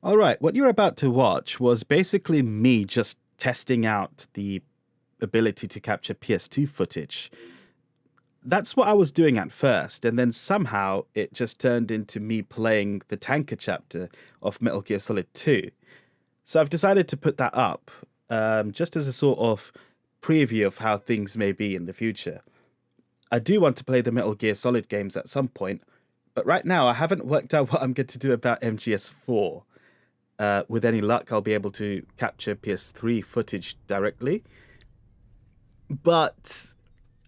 All right, what you're about to watch was basically me just testing out the ability to capture PS2 footage. That's what I was doing at first, and then somehow it just turned into me playing the tanker chapter of Metal Gear Solid 2. So I've decided to put that up just as a sort of preview of how things may be in the future. I do want to play the Metal Gear Solid games at some point, but right now I haven't worked out what I'm going to do about MGS4. With any luck, I'll be able to capture PS3 footage directly. But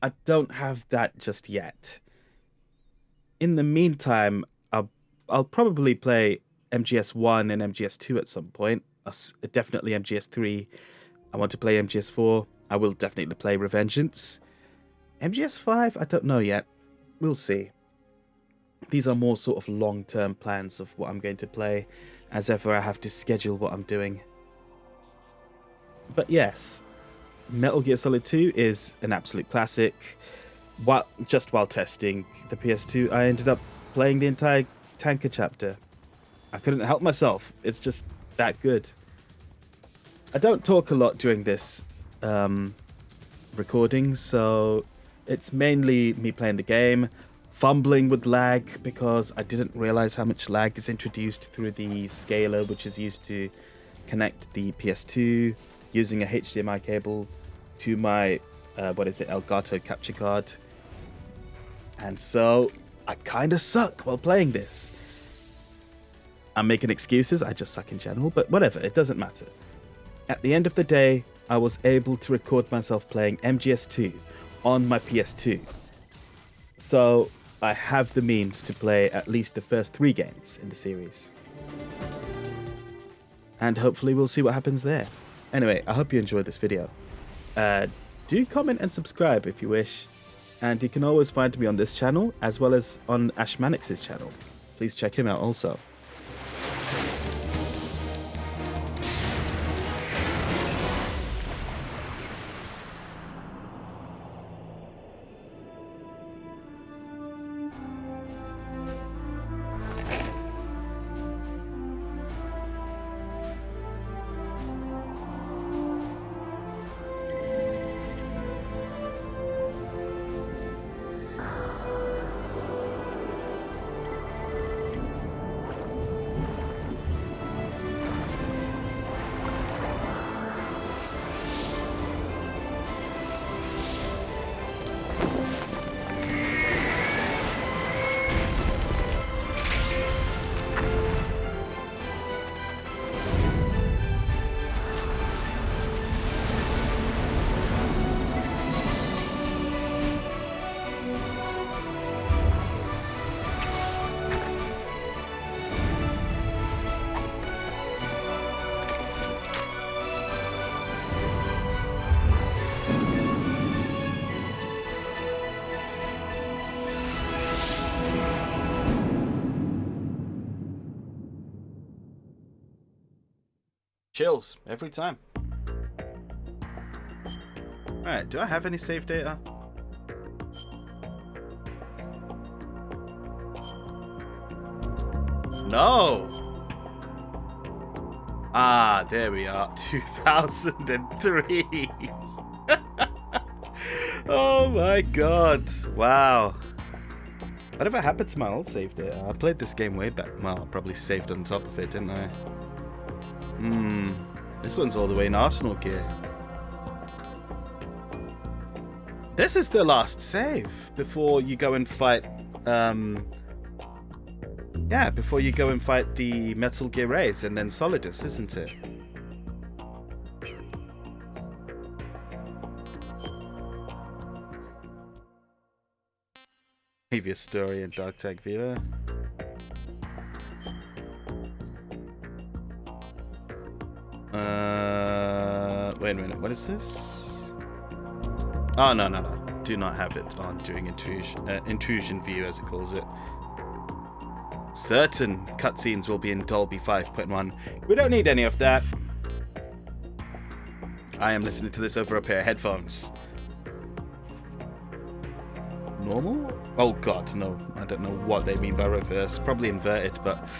I don't have that just yet. In the meantime, I'll probably play MGS1 and MGS2 at some point. Definitely MGS3. I want to play MGS4. I will definitely play Revengeance. MGS5, I don't know yet. We'll see. These are more sort of long-term plans of what I'm going to play. As ever, I have to schedule what I'm doing. But yes, Metal Gear Solid 2 is an absolute classic. While testing the PS2, I ended up playing the entire tanker chapter. I couldn't help myself. It's just that good. I don't talk a lot during this recording, so it's mainly me playing the game, fumbling with lag because I didn't realize how much lag is introduced through the scaler, which is used to connect the PS2 using a HDMI cable to my Elgato capture card. And so I kind of suck while playing this. I'm making excuses, I just suck in general, but whatever, it doesn't matter. At the end of the day, I was able to record myself playing MGS2 on my PS2. So I have the means to play at least the first 3 games in the series. And hopefully we'll see what happens there. Anyway, I hope you enjoyed this video. Do comment and subscribe if you wish. And you can always find me on this channel, as well as on Ashmanix's channel. Please check him out also. Chills every time. Alright, do I have any save data? No! Ah, there we are. 2003. Oh my god. Wow. Whatever happened to my old save data? I played this game way back. Well, I probably saved on top of it, didn't I? This one's all the way in Arsenal gear. This is the last save before you go and fight, before you go and fight the Metal Gear Rays and then Solidus, isn't it? Previous story in Dark Tag Viewer. Wait a minute, what is this? Oh, no. Do not have it on during intrusion view, as it calls it. Certain cutscenes will be in Dolby 5.1. We don't need any of that. I am listening to this over a pair of headphones. Normal? Oh god, no. I don't know what they mean by reverse. Probably inverted, but...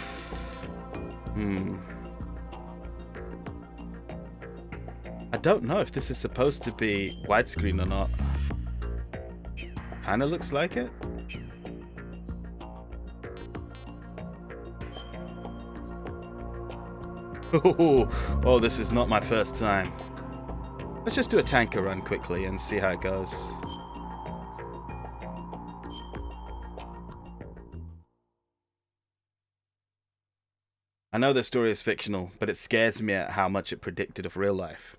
I don't know if this is supposed to be widescreen or not. Kinda looks like it. Oh, this is not my first time. Let's just do a tanker run quickly and see how it goes. I know the story is fictional, but it scares me at how much it predicted of real life.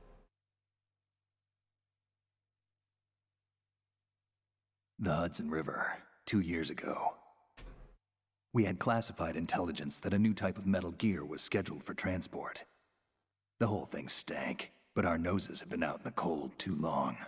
The Hudson River, 2 years ago. We had classified intelligence that a new type of metal gear was scheduled for transport. The whole thing stank, but our noses have been out in the cold too long.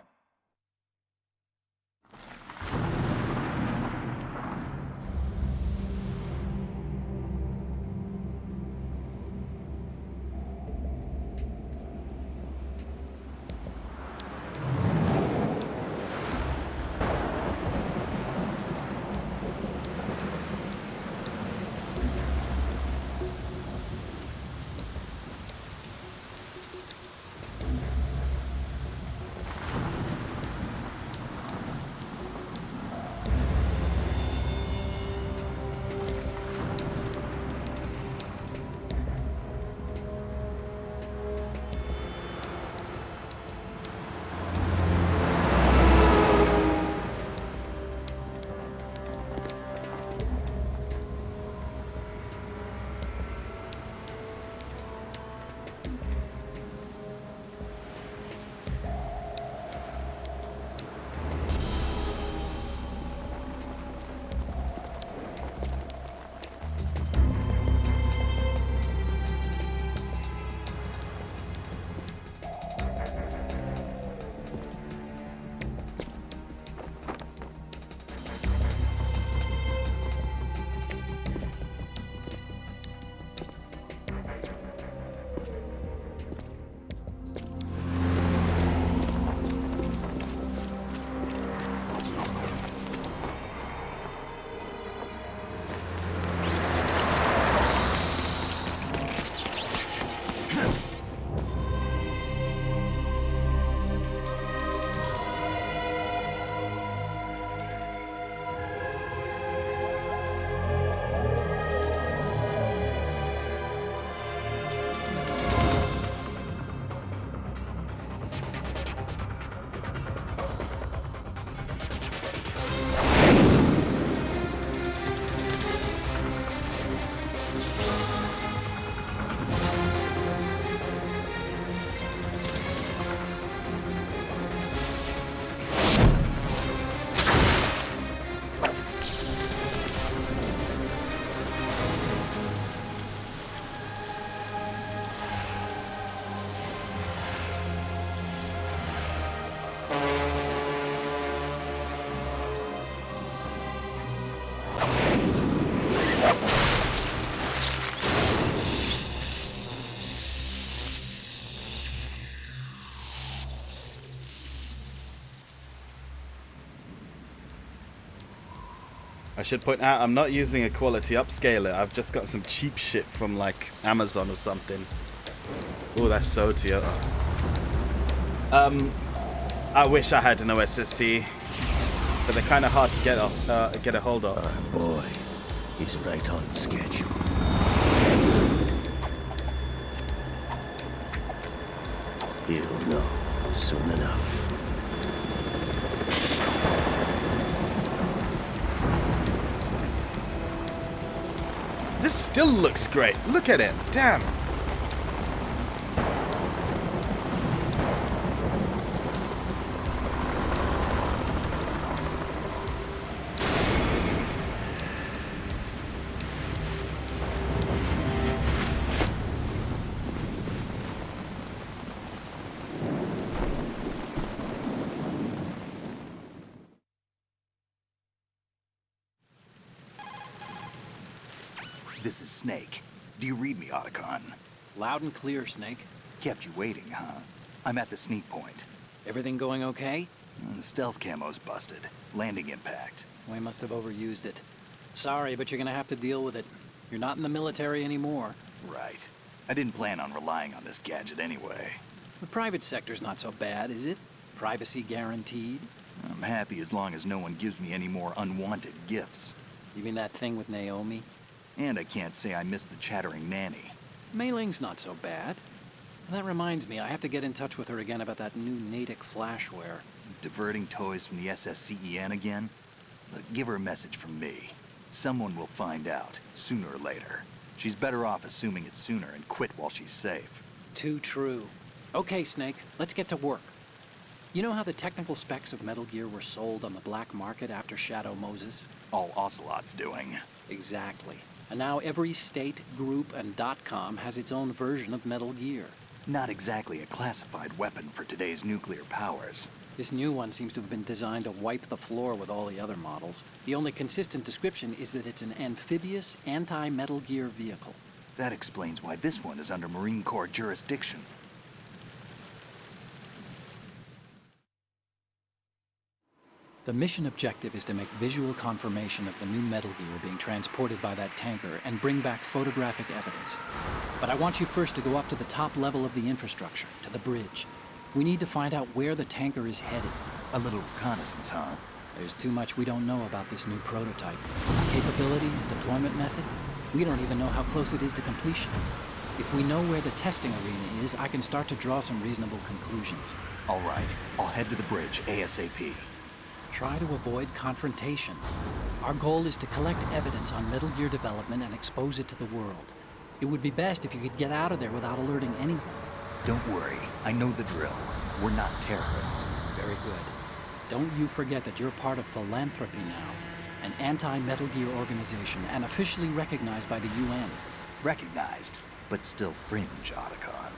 I should point out I'm not using a quality upscaler. I've just got some cheap shit from like Amazon or something. Oh, that's so Toyota. I wish I had an OSSC, but they're kind of hard to get a hold of. Our boy is right on schedule. He'll know soon enough. This still looks great. Look at it. Damn. This is Snake. Do you read me, Otacon? Loud and clear, Snake. Kept you waiting, huh? I'm at the sneak point. Everything going okay? The stealth camo's busted. Landing impact. We must have overused it. Sorry, but you're gonna have to deal with it. You're not in the military anymore. Right. I didn't plan on relying on this gadget anyway. The private sector's not so bad, is it? Privacy guaranteed? I'm happy as long as no one gives me any more unwanted gifts. You mean that thing with Naomi? And I can't say I miss the chattering nanny. Mei Ling's not so bad. That reminds me, I have to get in touch with her again about that new Natick flashware. Diverting toys from the SSCEN again? Look, give her a message from me. Someone will find out, sooner or later. She's better off assuming it's sooner and quit while she's safe. Too true. Okay, Snake, let's get to work. You know how the technical specs of Metal Gear were sold on the black market after Shadow Moses? All Ocelot's doing. Exactly. And now every state, group, and .com has its own version of Metal Gear. Not exactly a classified weapon for today's nuclear powers. This new one seems to have been designed to wipe the floor with all the other models. The only consistent description is that it's an amphibious, anti-Metal Gear vehicle. That explains why this one is under Marine Corps jurisdiction. The mission objective is to make visual confirmation of the new Metal Gear being transported by that tanker and bring back photographic evidence. But I want you first to go up to the top level of the infrastructure, to the bridge. We need to find out where the tanker is headed. A little reconnaissance, huh? There's too much we don't know about this new prototype. Capabilities, deployment method. We don't even know how close it is to completion. If we know where the testing arena is, I can start to draw some reasonable conclusions. All right, I'll head to the bridge ASAP. Try to avoid confrontations. Our goal is to collect evidence on Metal Gear development and expose it to the world. It would be best if you could get out of there without alerting anyone. Don't worry, I know the drill. We're not terrorists. Very good. Don't you forget that you're part of Philanthropy now, an anti-Metal Gear organization and officially recognized by the UN. Recognized, but still fringe, Otacon.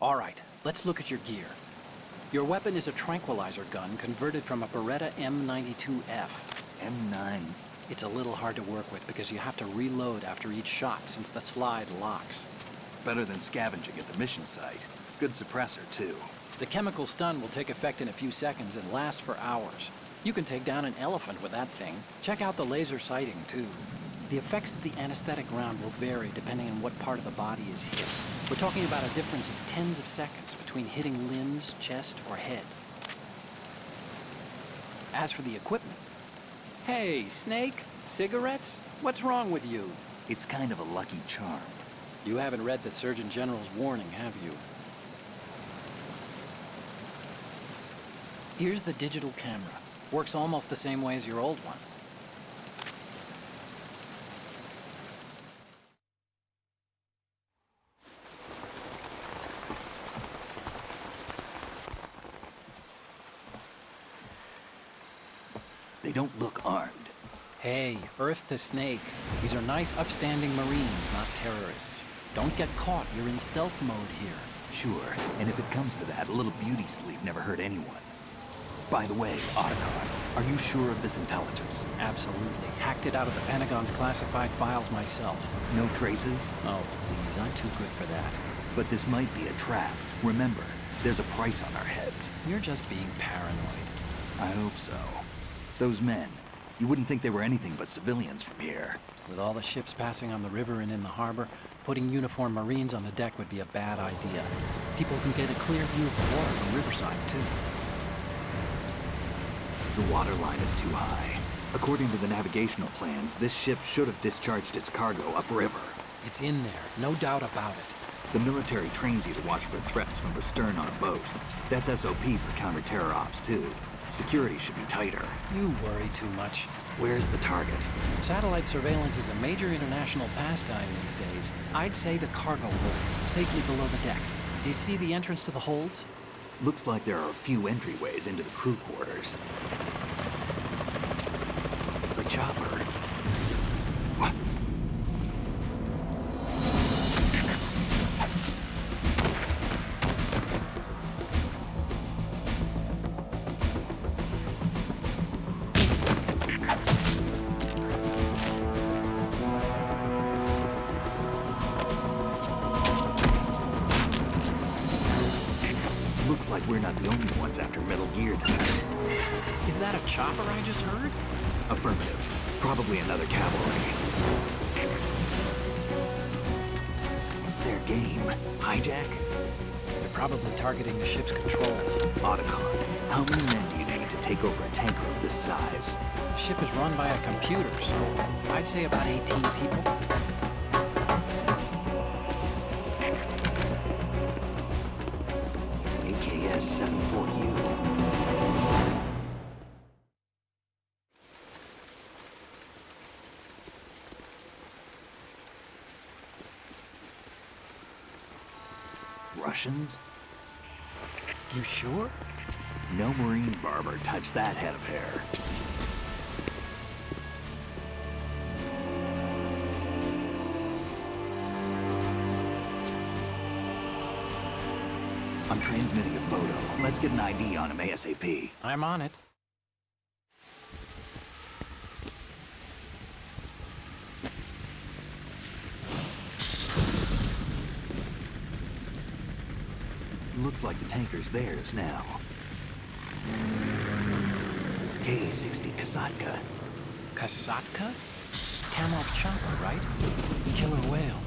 All right, let's look at your gear. Your weapon is a tranquilizer gun converted from a Beretta M92F. M9. It's a little hard to work with because you have to reload after each shot since the slide locks. Better than scavenging at the mission site. Good suppressor, too. The chemical stun will take effect in a few seconds and last for hours. You can take down an elephant with that thing. Check out the laser sighting, too. The effects of the anesthetic round will vary depending on what part of the body is hit. We're talking about a difference of tens of seconds between hitting limbs, chest, or head. As for the equipment... Hey, Snake, cigarettes? What's wrong with you? It's kind of a lucky charm. You haven't read the Surgeon General's warning, have you? Here's the digital camera. Works almost the same way as your old one. They don't look armed. Hey, Earth to Snake. These are nice, upstanding Marines, not terrorists. Don't get caught. You're in stealth mode here. Sure, and if it comes to that, a little beauty sleep never hurt anyone. By the way, Otacon, are you sure of this intelligence? Absolutely. Hacked it out of the Pentagon's classified files myself. No traces? Oh, please, I'm too good for that. But this might be a trap. Remember, there's a price on our heads. You're just being paranoid. I hope so. Those men, you wouldn't think they were anything but civilians from here. With all the ships passing on the river and in the harbor, putting uniformed Marines on the deck would be a bad idea. People can get a clear view of the water from Riverside, too. The water line is too high. According to the navigational plans, this ship should have discharged its cargo upriver. It's in there, no doubt about it. The military trains you to watch for threats from the stern on a boat. That's SOP for counter-terror ops, too. Security should be tighter. You worry too much. Where's the target? Satellite surveillance is a major international pastime these days. I'd say the cargo holds, safely below the deck. Do you see the entrance to the holds? Looks like there are a few entryways into the crew quarters. The chopper. What? Looks like we're not the only ones after Metal Gear tonight. Is that a chopper I just heard? Affirmative. Probably another cavalry. What's their game? Hijack? They're probably targeting the ship's controls. Otacon, how many men do you need to take over a tanker of this size? The ship is run by a computer, so I'd say about 18 people. AKS 74U. Russians? You sure? No Marine barber touched that head of hair. I'm transmitting a photo. Let's get an ID on him ASAP. I'm on it. Looks like the tanker's theirs now. K-60 Kasatka. Kasatka? Kamov chopper, right? Killer whale.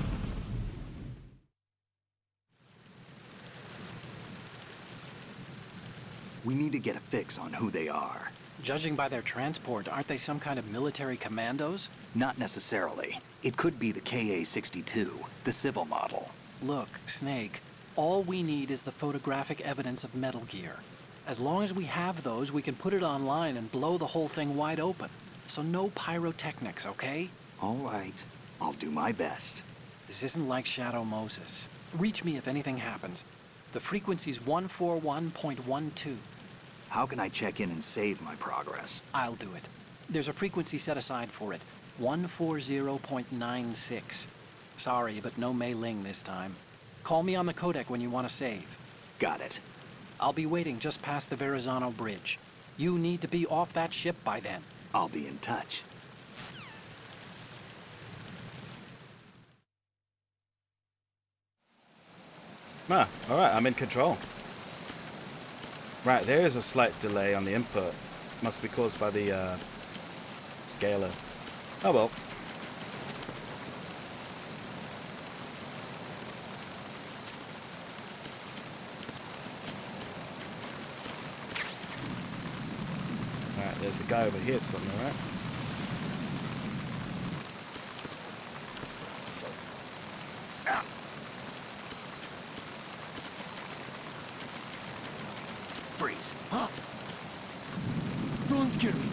We need to get a fix on who they are. Judging by their transport, aren't they some kind of military commandos? Not necessarily. It could be the KA-62, the civil model. Look, Snake, all we need is the photographic evidence of Metal Gear. As long as we have those, we can put it online and blow the whole thing wide open. So no pyrotechnics, okay? All right. I'll do my best. This isn't like Shadow Moses. Reach me if anything happens. The frequency's 141.12. How can I check in and save my progress? I'll do it. There's a frequency set aside for it. 140.96. Sorry, but no Mei Ling this time. Call me on the codec when you want to save. Got it. I'll be waiting just past the Verrazano Bridge. You need to be off that ship by then. I'll be in touch. Ah, alright, I'm in control. Right, there is a slight delay on the input. Must be caused by the scaler. Oh well. Alright, there's a guy over here somewhere, right? Freeze. Huh? Don't get me.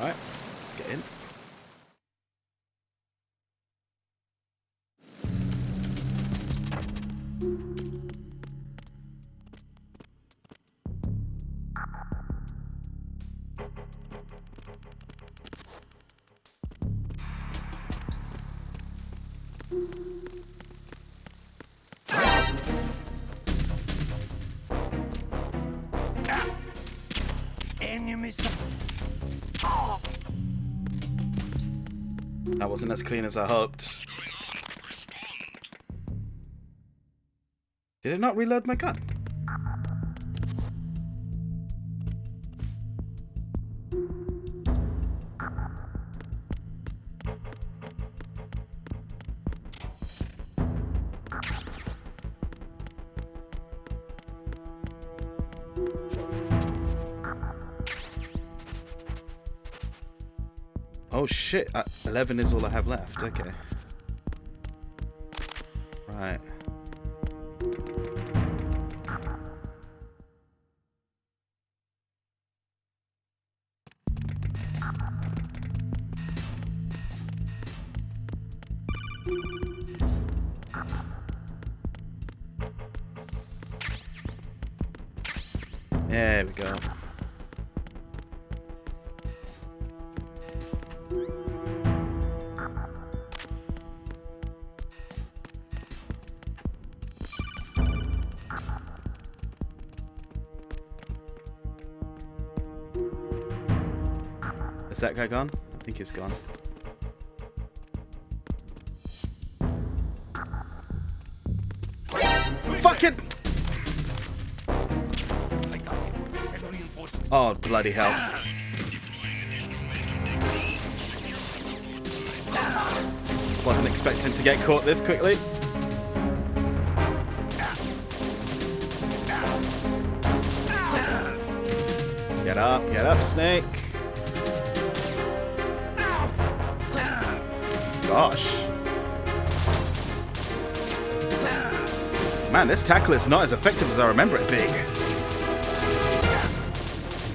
Alright, let's get in. That wasn't as clean as I hoped. Did it not reload my gun? Oh shit, 11 is all I have left, okay. Right. There we go. Is that guy gone? I think he's gone. Fucking Oh, bloody hell. Wasn't expecting to get caught this quickly. Get up, Snake. Gosh. Man, this tackle is not as effective as I remember it being.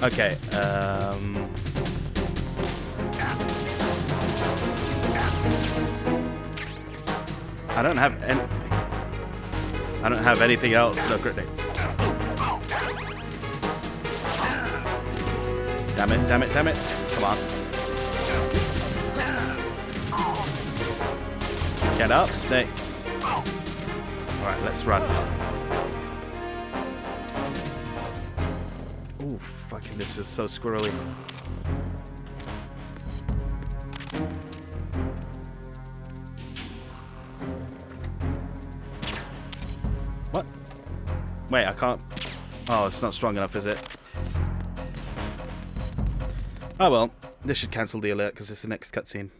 Okay, I don't have anything else. No grenades. Damn it. Come on. Get up, Snake. Alright, let's run. Ooh, fucking this is so squirrely. What? Wait, I can't... Oh, it's not strong enough, is it? Oh well, this should cancel the alert because it's the next cutscene.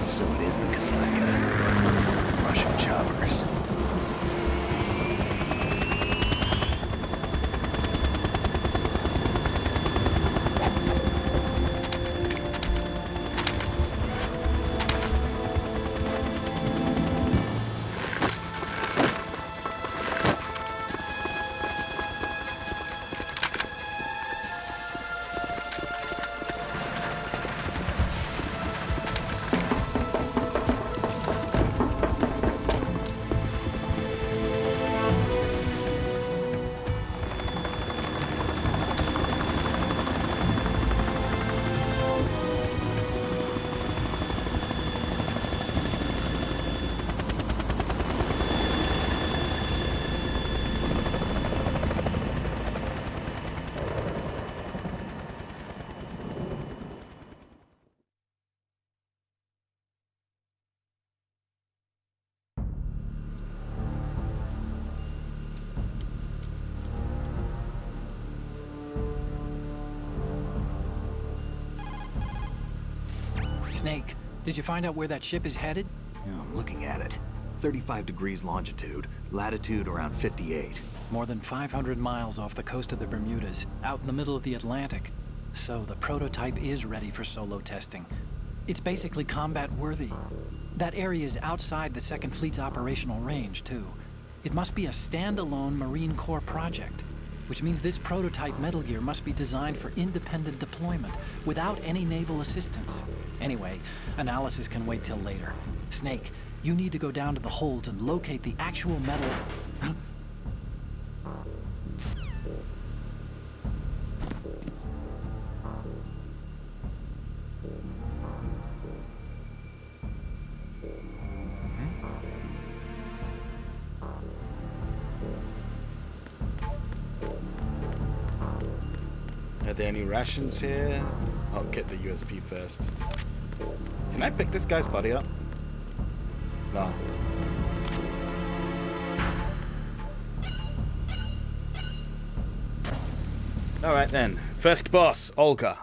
So it is the Kasaka. Russian choppers. Snake, did you find out where that ship is headed? Yeah, I'm looking at it. 35 degrees longitude, latitude around 58. More than 500 miles off the coast of the Bermudas, out in the middle of the Atlantic. So the prototype is ready for solo testing. It's basically combat worthy. That area is outside the Second Fleet's operational range, too. It must be a standalone Marine Corps project, which means this prototype Metal Gear must be designed for independent deployment without any naval assistance. Anyway, analysis can wait till later. Snake, you need to go down to the holds and locate the actual metal... Are there any rations here? I'll get the USB first. Can I pick this guy's body up? No. Alright then. First boss, Olga.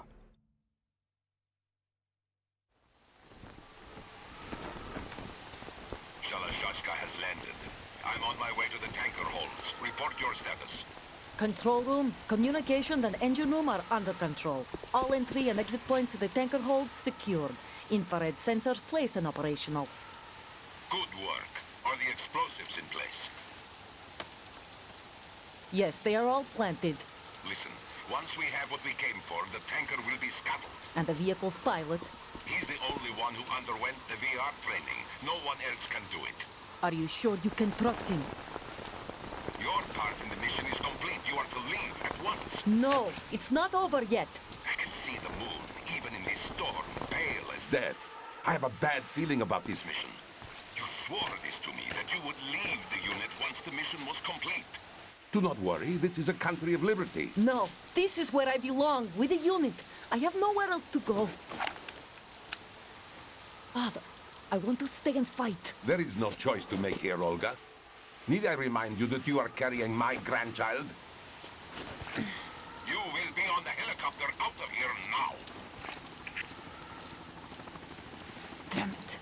Shalashaska has landed. I'm on my way to the tanker holds. Report your status. Control room, communications and engine room are under control. All entry and exit points to the tanker hold secured. Infrared sensors placed and operational. Good work. Are the explosives in place? Yes, they are all planted. Listen, once we have what we came for, the tanker will be scuttled. And the vehicle's pilot. He's the only one who underwent the VR training. No one else can do it. Are you sure you can trust him? Your part in the mission is complete. You are to leave at once. No, it's not over yet. I can see the moon, even in this storm, pale as death. I have a bad feeling about this mission. You swore this to me, that you would leave the unit once the mission was complete. Do not worry, this is a country of liberty. No, this is where I belong, with the unit. I have nowhere else to go. Father, I want to stay and fight. There is no choice to make here, Olga. Need I remind you that you are carrying my grandchild? You will be on the helicopter out of here now. Damn it.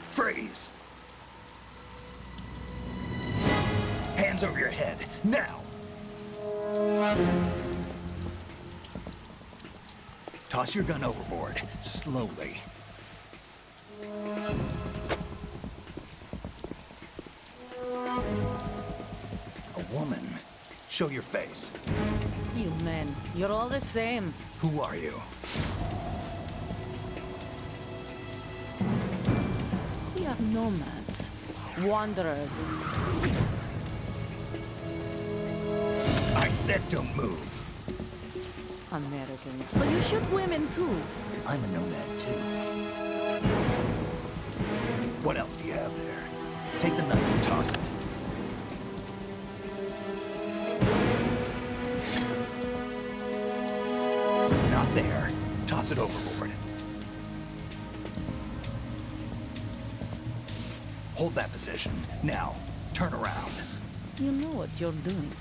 Freeze! Hands over your head, now! Toss your gun overboard, slowly. A woman. Show your face. You men, you're all the same. Who are you? We are nomads, wanderers. I said don't move. Americans, so you shoot women too. I'm a nomad too. What else do you have there? Take the knife and toss it. Not there. Toss it overboard. Hold that position. Now, turn around. You know what you're doing.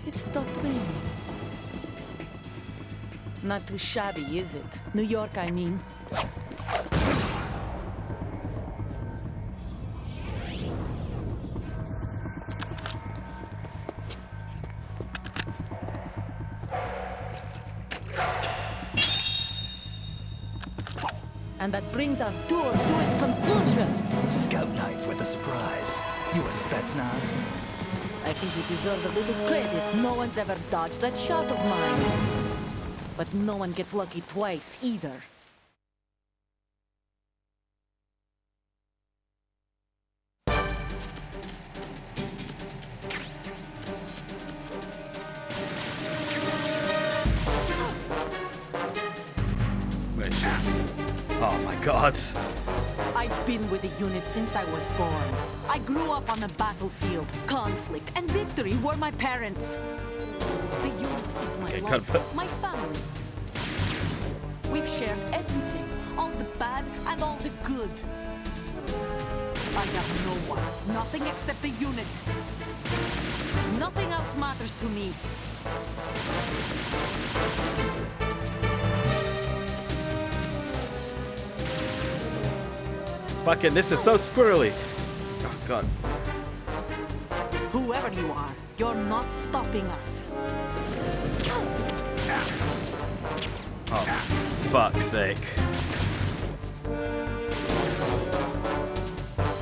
It stopped raining. Not too shabby, is it? New York, I mean. And that brings our tour to its conclusion. Scout knife with a surprise. You a Spetsnaz? I think you deserve a little credit. No one's ever dodged that shot of mine. But no one gets lucky twice, either. Oh my god. I've been with the unit since I was born. I grew up on the battlefield. Conflict and victory were my parents. The unit is my life, my family. We've shared everything, all the bad and all the good. I have no one, nothing except the unit. Nothing else matters to me. Fucking, this is so squirrely. Oh god. Whoever you are, you're not stopping us. Oh, fuck's sake.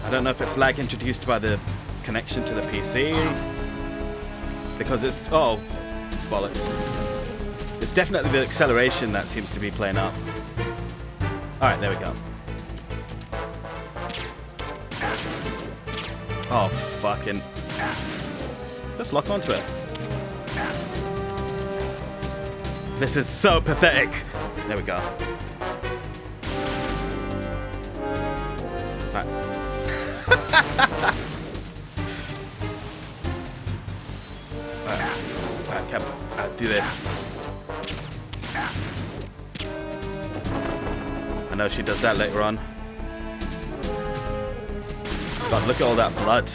I don't know if it's lag introduced by the connection to the PC. Because it's... oh, bollocks. It's definitely the acceleration that seems to be playing up. Alright, there we go. Oh, fucking... let's lock onto it. This is so pathetic. There we go. Right. Right, can do this. I know she does that later on. God, look at all that blood.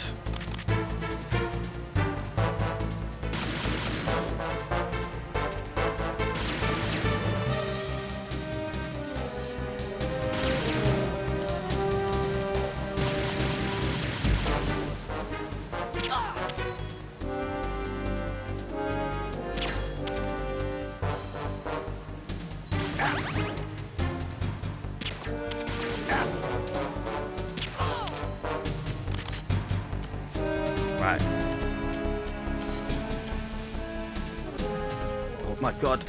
my god.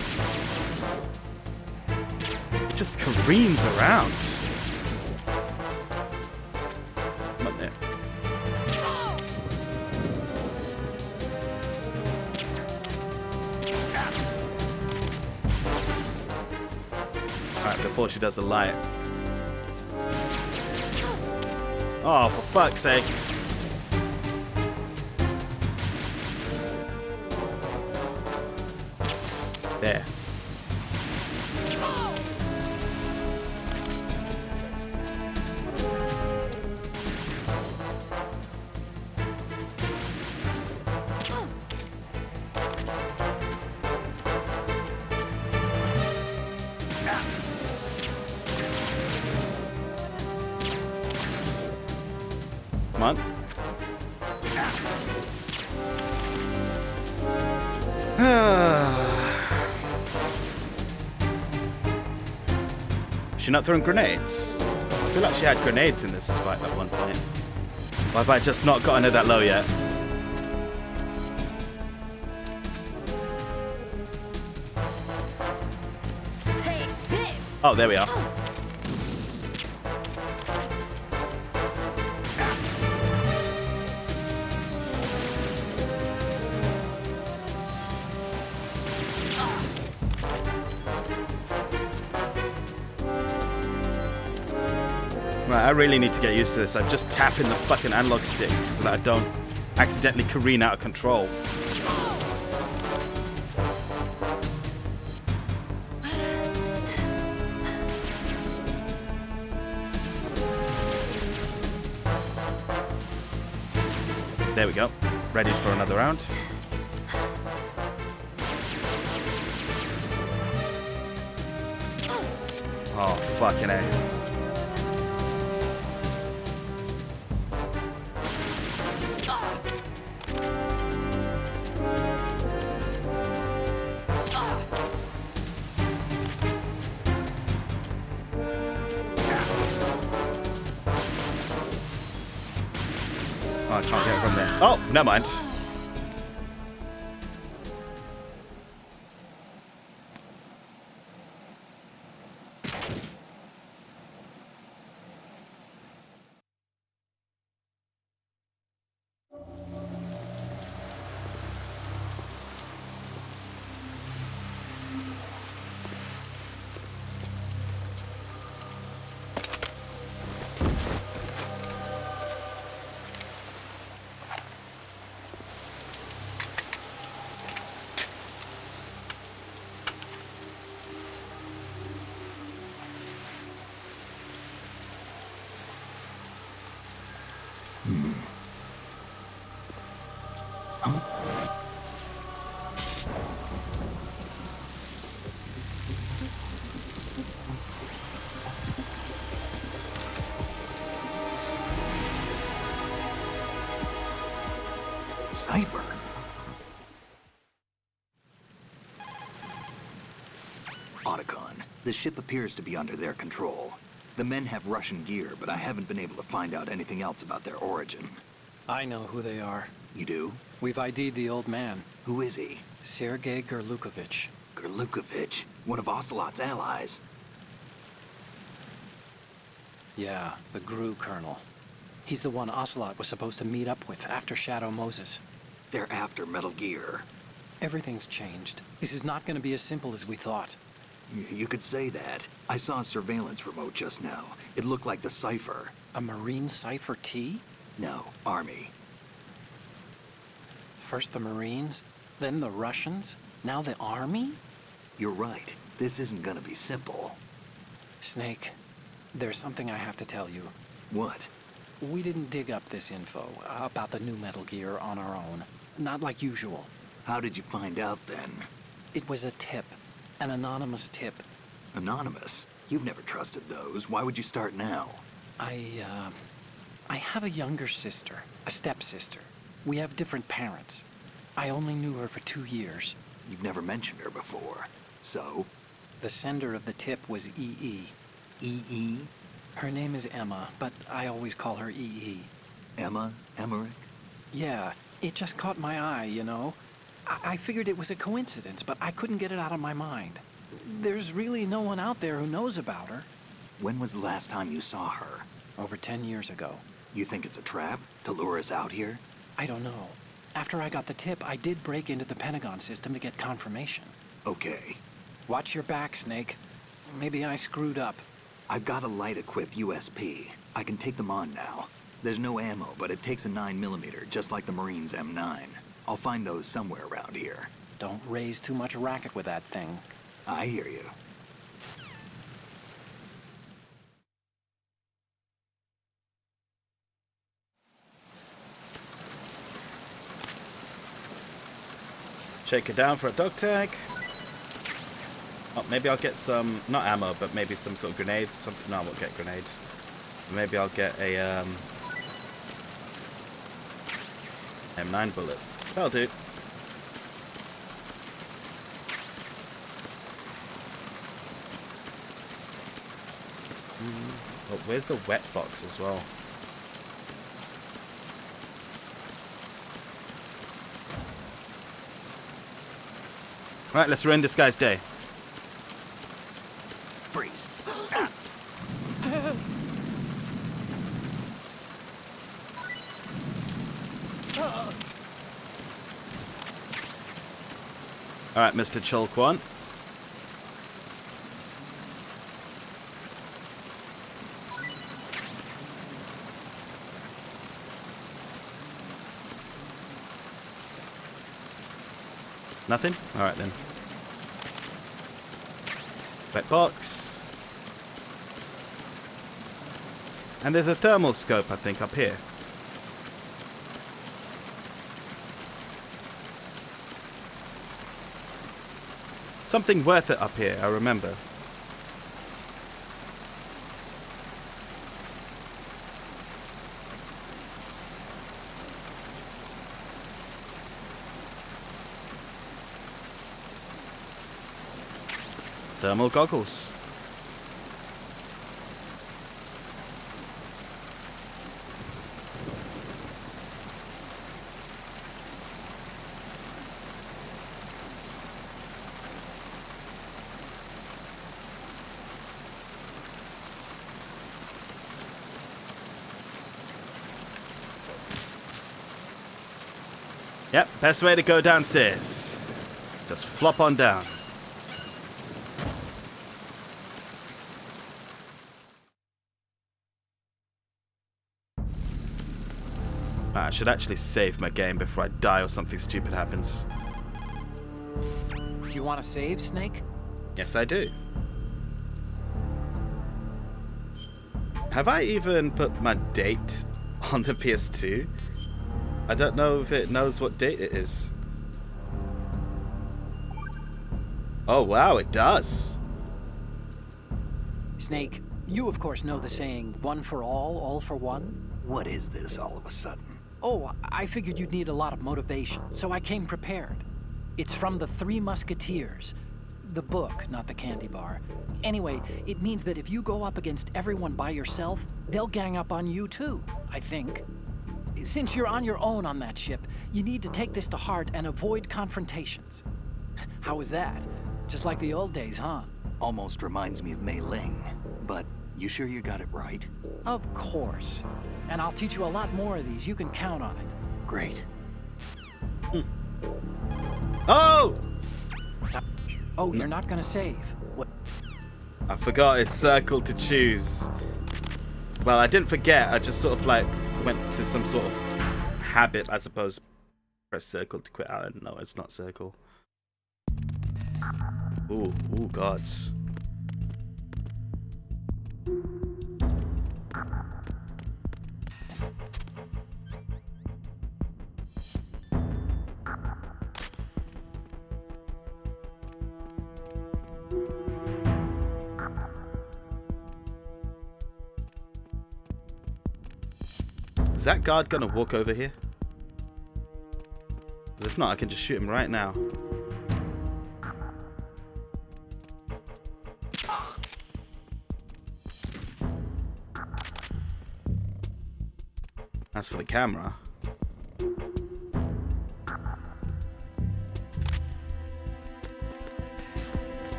Just careens around. Come on there. Alright, before she does the light. Oh, for fuck's sake. There. Come on. She not throwing grenades? I feel like she had grenades in this fight at one point. Or have I just not gotten her that low yet? Take this. Oh, there we are. Right, I really need to get used to this. I'm just tapping the fucking analog stick so that I don't accidentally careen out of control. There we go. Ready for another round. Oh, fucking A. Oh, I can't get from there. Oh, never mind. Cipher? Otacon, the ship appears to be under their control. The men have Russian gear, but I haven't been able to find out anything else about their origin. I know who they are. You do? We've ID'd the old man, Who is he? Sergei Gerlukovich. Gerlukovich, one of Ocelot's allies. Yeah, the GRU colonel. He's the one Ocelot was supposed to meet up with after Shadow Moses. They're after Metal Gear. Everything's changed. This is not going to be as simple as we thought. You could say that. I saw a surveillance remote just now. It looked like the Cipher. A Marine Cipher T? No, Army. First the Marines, then the Russians, now the Army? You're right. This isn't gonna be simple. Snake, there's something I have to tell you. What? We didn't dig up this info about the new Metal Gear on our own. Not like usual. How did you find out then? It was a tip. An anonymous tip. Anonymous? You've never trusted those. Why would you start now? I have a younger sister, a stepsister. We have different parents. I only knew her for 2 years. You've never mentioned her before. So? The sender of the tip was EE. EE? Her name is Emma, but I always call her EE. Emma? Emmerich? Yeah, it just caught my eye, you know? I figured it was a coincidence, but I couldn't get it out of my mind. There's really no one out there who knows about her. When was the last time you saw her? Over 10 years ago. You think it's a trap to lure us out here? I don't know. After I got the tip, I did break into the Pentagon system to get confirmation. Okay. Watch your back, Snake. Maybe I screwed up. I've got a light-equipped USP. I can take them on now. There's no ammo, but it takes a 9mm, just like the Marines' M9. I'll find those somewhere around here. Don't raise too much racket with that thing. I hear you. Shake it down for a dog tag. Oh, maybe I'll get some, not ammo, but maybe some sort of grenades. Something. No, I won't get grenades. Maybe I'll get a M9 bullet. That'll do. Oh, where's the wet box as well? Right, let's ruin this guy's day. Freeze. Alright, Mr. Chulquan. Nothing? Alright then. Wet box. And there's a thermal scope, I think, up here. Something worth it up here, I remember. Thermal goggles. Yep, best way to go downstairs. Just flop on down. I should actually save my game before I die or something stupid happens. Do you want to save, Snake? Yes, I do. Have I even put my date on the PS2? I don't know if it knows what date it is. Oh, wow, it does. Snake, you of course know the saying, one for all for one? What is this all of a sudden? Oh, I figured you'd need a lot of motivation, so I came prepared. It's from the Three Musketeers. The book, not the candy bar. Anyway, it means that if you go up against everyone by yourself, they'll gang up on you too, I think. Since you're on your own on that ship, you need to take this to heart and avoid confrontations. How was that? Just like the old days, huh? Almost reminds me of Mei Ling, but you sure you got it right? Of course. And I'll teach you a lot more of these. You can count on it. Great. Oh! Oh, you're not gonna save. What? I forgot it's circle to choose. Well, I didn't forget. I just sort of like went to some sort of habit, I suppose. Press circle to quit out. No, it's not circle. Ooh, gods. Is that guard gonna walk over here? If not, I can just shoot him right now. As for the camera,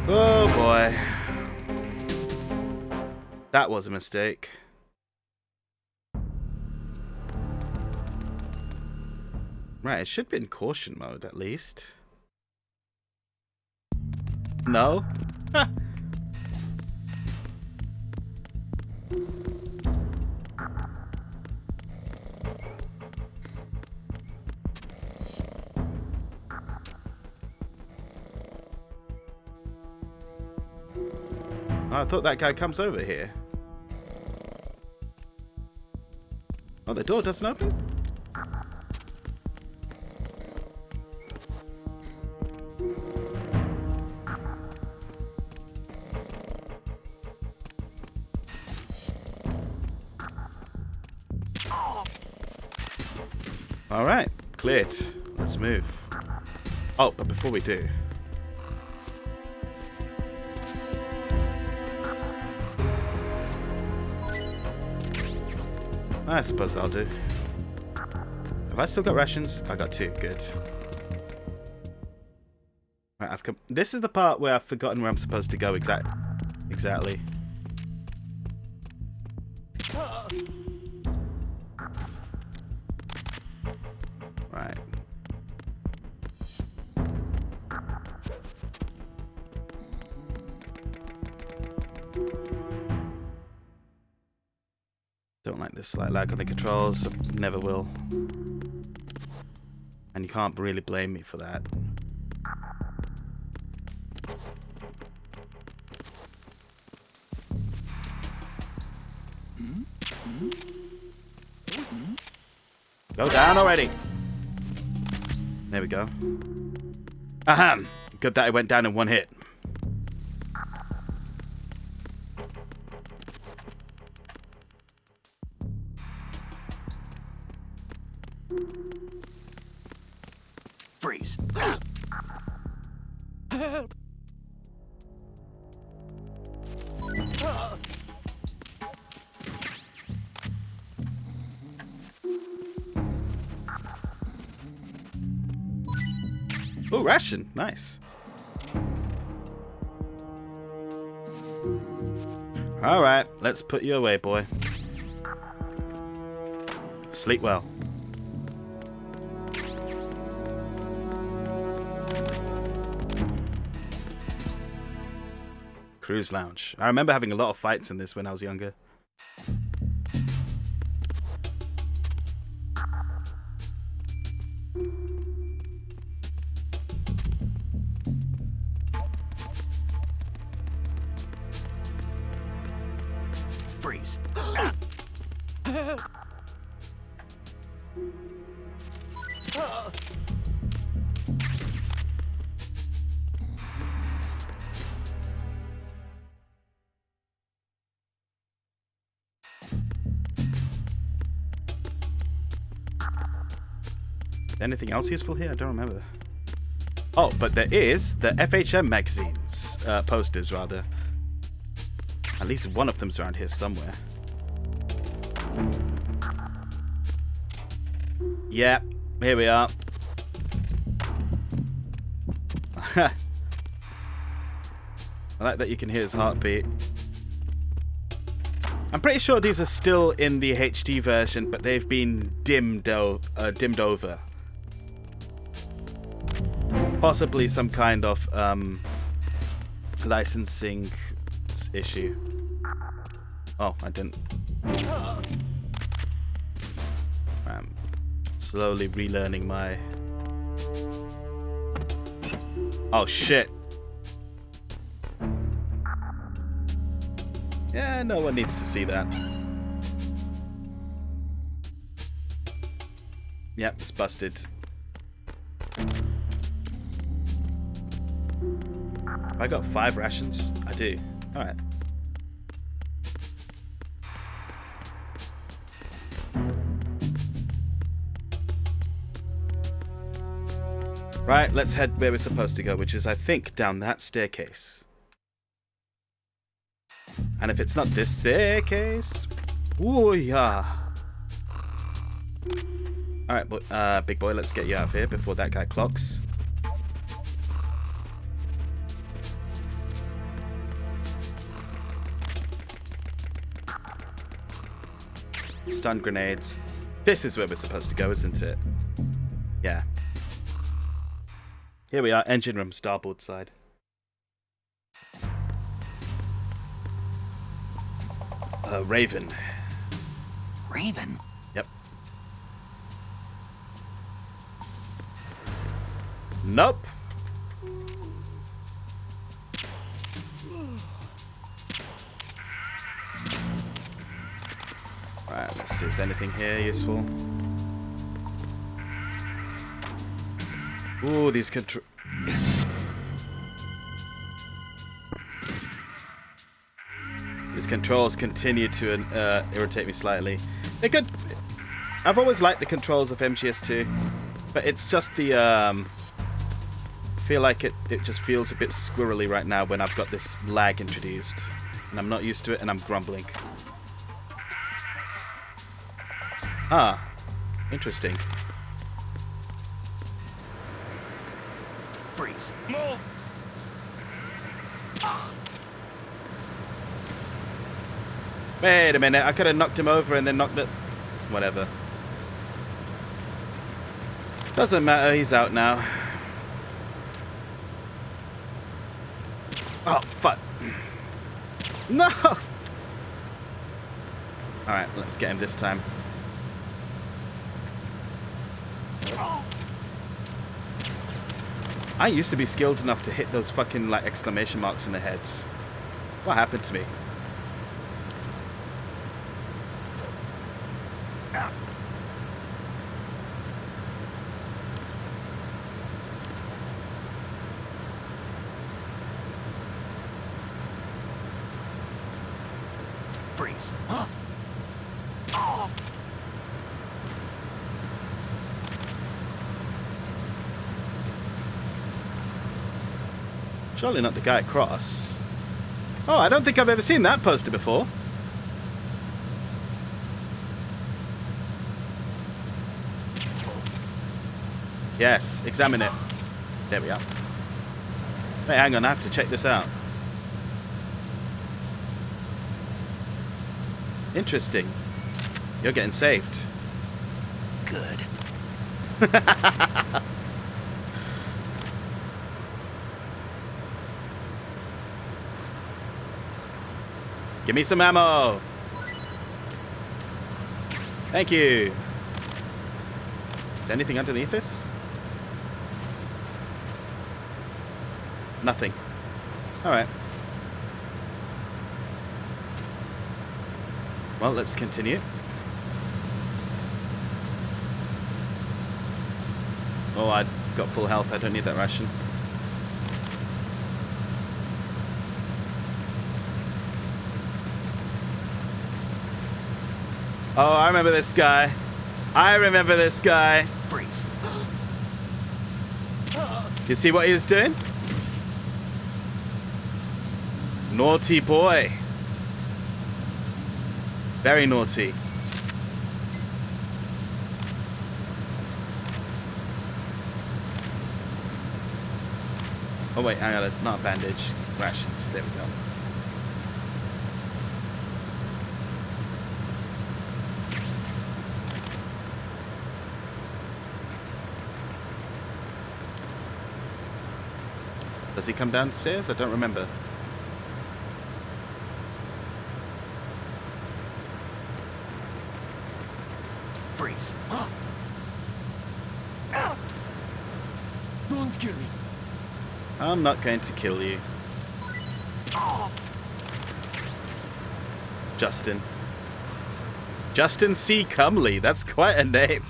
Oh boy. That was a mistake. Right, it should be in caution mode at least. No? Ha. I thought that guy comes over here. Oh, the door doesn't open? Alright, cleared. Let's move. Oh, but before we do... I suppose that'll do. Have I still got rations? I got 2. Good. Right, I've come. This is the part where I've forgotten where I'm supposed to go exactly. Right. Don't like this slight lag on the controls. Never will. And you can't really blame me for that. Go down already. There we go. Ahem. Good that it went down in one hit. Freeze. Help. Oh, ration. Nice. Alright, let's put you away, boy. Sleep well. Cruise lounge. I remember having a lot of fights in this when I was younger. Freeze. Anything else useful here? I don't remember. Oh, but there is the FHM magazines, posters rather. At least one of them's around here somewhere. Yeah, here we are. I like that you can hear his heartbeat. I'm pretty sure these are still in the HD version, but they've been dimmed over. Possibly some kind of licensing issue. Oh, I didn't. I'm slowly relearning my... Oh, shit. Yeah, no one needs to see that. Yep, it's busted. I got 5 rations? I do. Alright. Right, let's head where we're supposed to go, which is, I think, down that staircase. And if it's not this staircase... Ooh, yeah. Alright, big boy, let's get you out of here before that guy clocks. Stun grenades. This is where we're supposed to go, isn't it? Yeah. Here we are, engine room, starboard side. Raven. Raven? Yep. Nope. Right, let's see, is there anything here useful? Ooh, these controls continue to irritate me slightly. They're good. I've always liked the controls of MGS2, but it's just the I feel like it just feels a bit squirrely right now when I've got this lag introduced, and I'm not used to it, and I'm grumbling. Ah, interesting. Freeze. No! Wait a minute, I could have knocked him over and then knocked it. Whatever. Doesn't matter, he's out now. Oh, fuck. No! Alright, let's get him this time. I used to be skilled enough to hit those fucking like exclamation marks in the heads. What happened to me? Freeze. Surely not the guy across. Oh, I don't think I've ever seen that poster before. Yes, examine it. There we are. Wait, hang on, I have to check this out. Interesting. You're getting saved. Good. Give me some ammo. Thank you. Is there anything underneath this? Nothing. Alright. Well, let's continue. Oh, I got full health. I don't need that ration. Oh, I remember this guy. I remember this guy. Freeze. You see what he was doing? Naughty boy. Very naughty. Oh wait, hang on, not a bandage. Rations, there we go. Does he come downstairs? I don't remember. Freeze. Don't kill me. I'm not going to kill you. Justin. Justin C. Cumley. That's quite a name.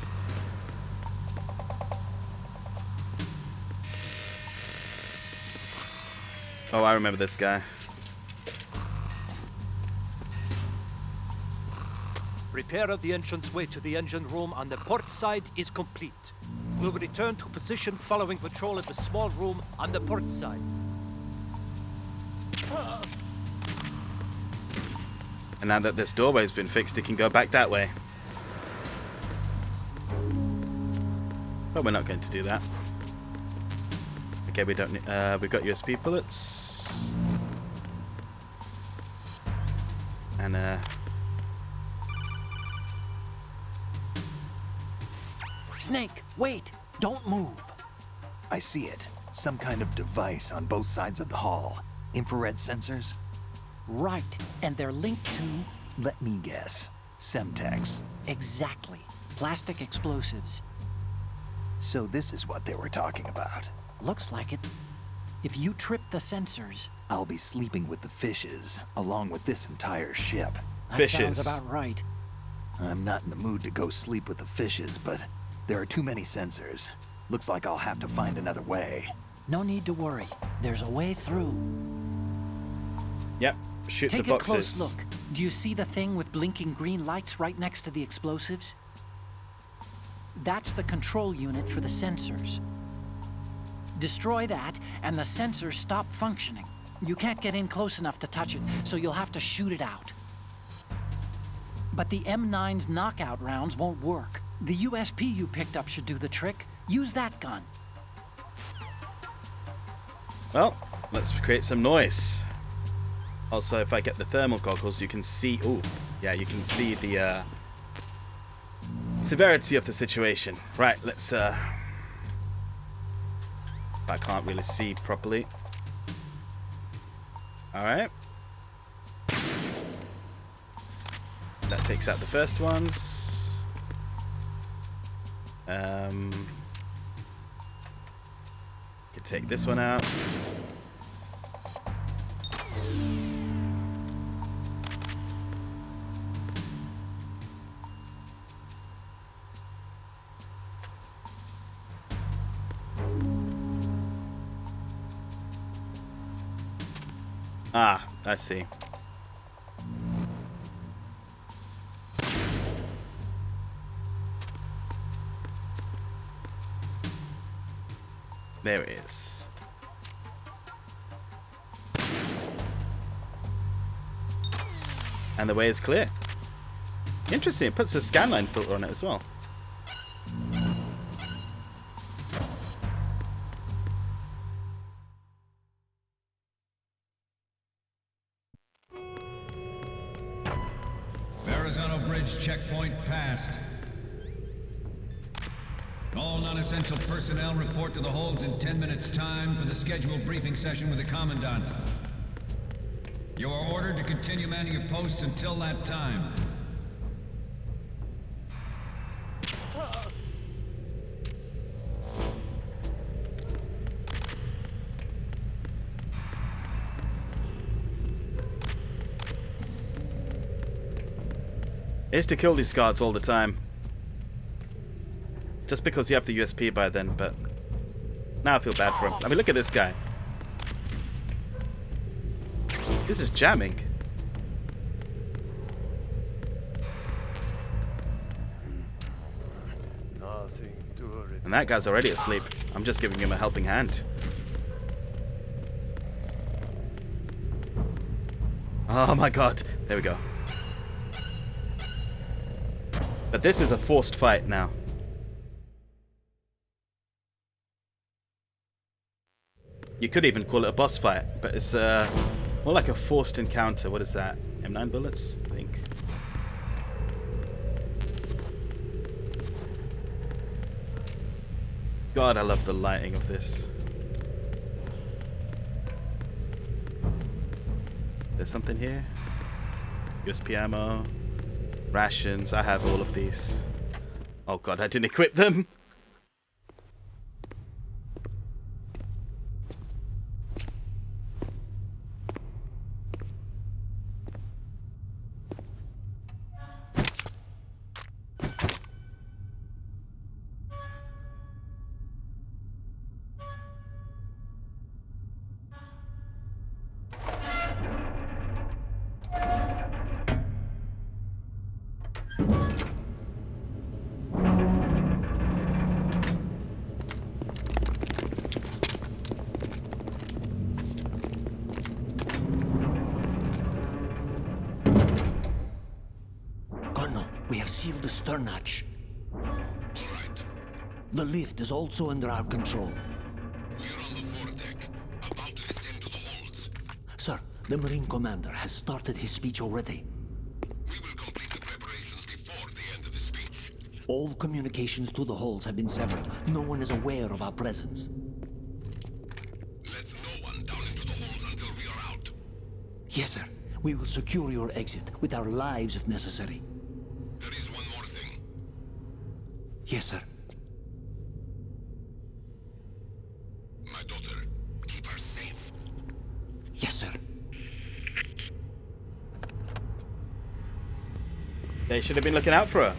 Oh, I remember this guy. Repair of the entranceway to the engine room on the port side is complete. We'll return to position following patrol at the small room on the port side. And now that this doorway's been fixed, it can go back that way. But we're not going to do that. Okay, we don't need, we've got USB bullets. And Snake, wait! Don't move! I see it. Some kind of device on both sides of the hall. Infrared sensors? Right, and they're linked to... Let me guess. Semtex. Exactly. Plastic explosives. So this is what they were talking about. Looks like it. If you trip the sensors... I'll be sleeping with the fishes, along with this entire ship. That sounds about right. I'm not in the mood to go sleep with the fishes, but there are too many sensors. Looks like I'll have to find another way. No need to worry. There's a way through. Yep, shoot the boxes. Take a close look. Do you see the thing with blinking green lights right next to the explosives? That's the control unit for the sensors. Destroy that, and the sensors stop functioning. You can't get in close enough to touch it, so you'll have to shoot it out. But the M9's knockout rounds won't work. The USP you picked up should do the trick. Use that gun. Well, let's create some noise. Also, if I get the thermal goggles, you can see... Ooh, yeah, you can see the severity of the situation. Right, let's... I can't really see properly. Alright. That takes out the first ones. Can take this one out. Ah, I see. There it is. And the way is clear. Interesting, it puts a scanline filter on it as well. Verrazano Bridge checkpoint passed. All non-essential personnel report to the holds in 10 minutes' time for the scheduled briefing session with the Commandant. You are ordered to continue manning your posts until that time. Is to kill these guards all the time. Just because you have the USP by then, but now I feel bad for him. I mean, look at this guy. This is jamming. And that guy's already asleep. I'm just giving him a helping hand. Oh my god. There we go. But this is a forced fight now. You could even call it a boss fight, but it's more like a forced encounter. What is that? M9 bullets, I think. God, I love the lighting of this. There's something here. USP ammo. Rations. I have all of these. Oh god, I didn't equip them. We have sealed the stern hatch. The lift is also under our control. We're on the foredeck, about to descend to the holds. Sir, the Marine Commander has started his speech already. We will complete the preparations before the end of the speech. All communications to the halls have been severed. No one is aware of our presence. Let no one down into the halls until we are out. Yes, sir. We will secure your exit with our lives if necessary. There is one more thing. Yes, sir. My daughter, keep her safe. Yes, sir. They should have been looking out for her.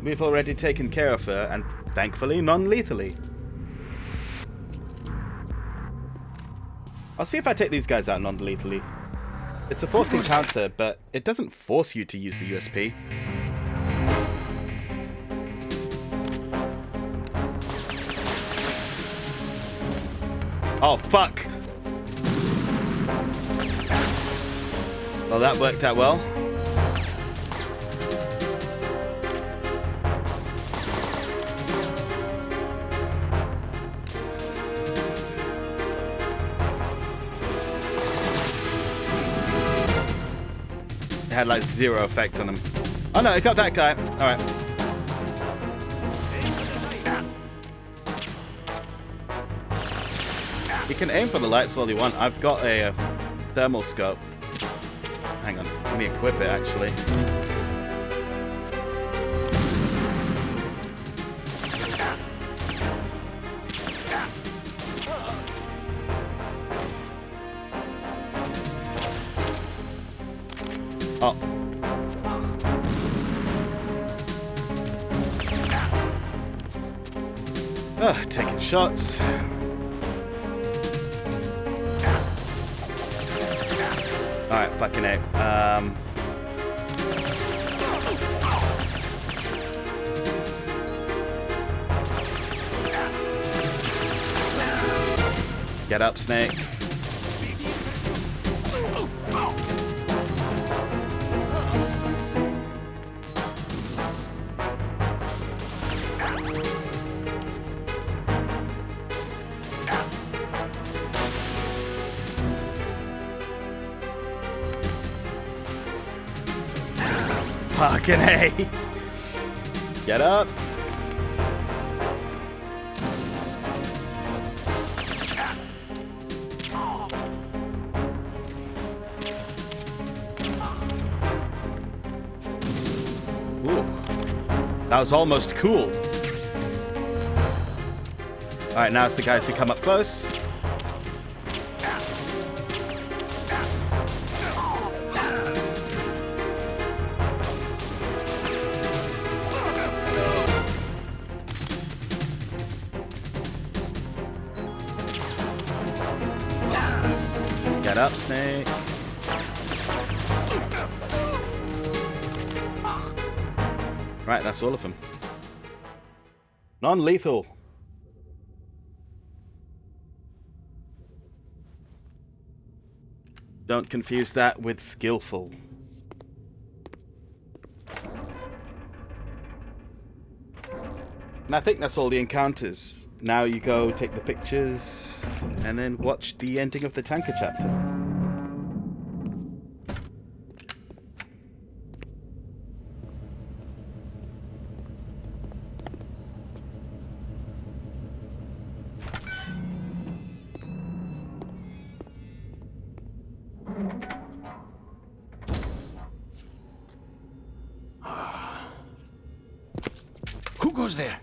We've already taken care of her, and thankfully, non-lethally. I'll see if I take these guys out non-lethally. It's a forced encounter, but it doesn't force you to use the USP. Oh, fuck! Well, that worked out well. It had like 0 effect on him. Oh no, it got that guy. Alright. You can aim for the lights all you want. I've got a thermal scope. Hang on, let me equip it actually. Oh. Taking shots. Alright, fucking A. Get up, Snake. Fucking A. Get up. Ooh. That was almost cool. Alright, now it's the guys who come up close. Get up, Snake. Right, that's all of them. Non-lethal. Don't confuse that with skillful. And I think that's all the encounters. Now you go take the pictures and then watch the ending of the tanker chapter. Who goes there?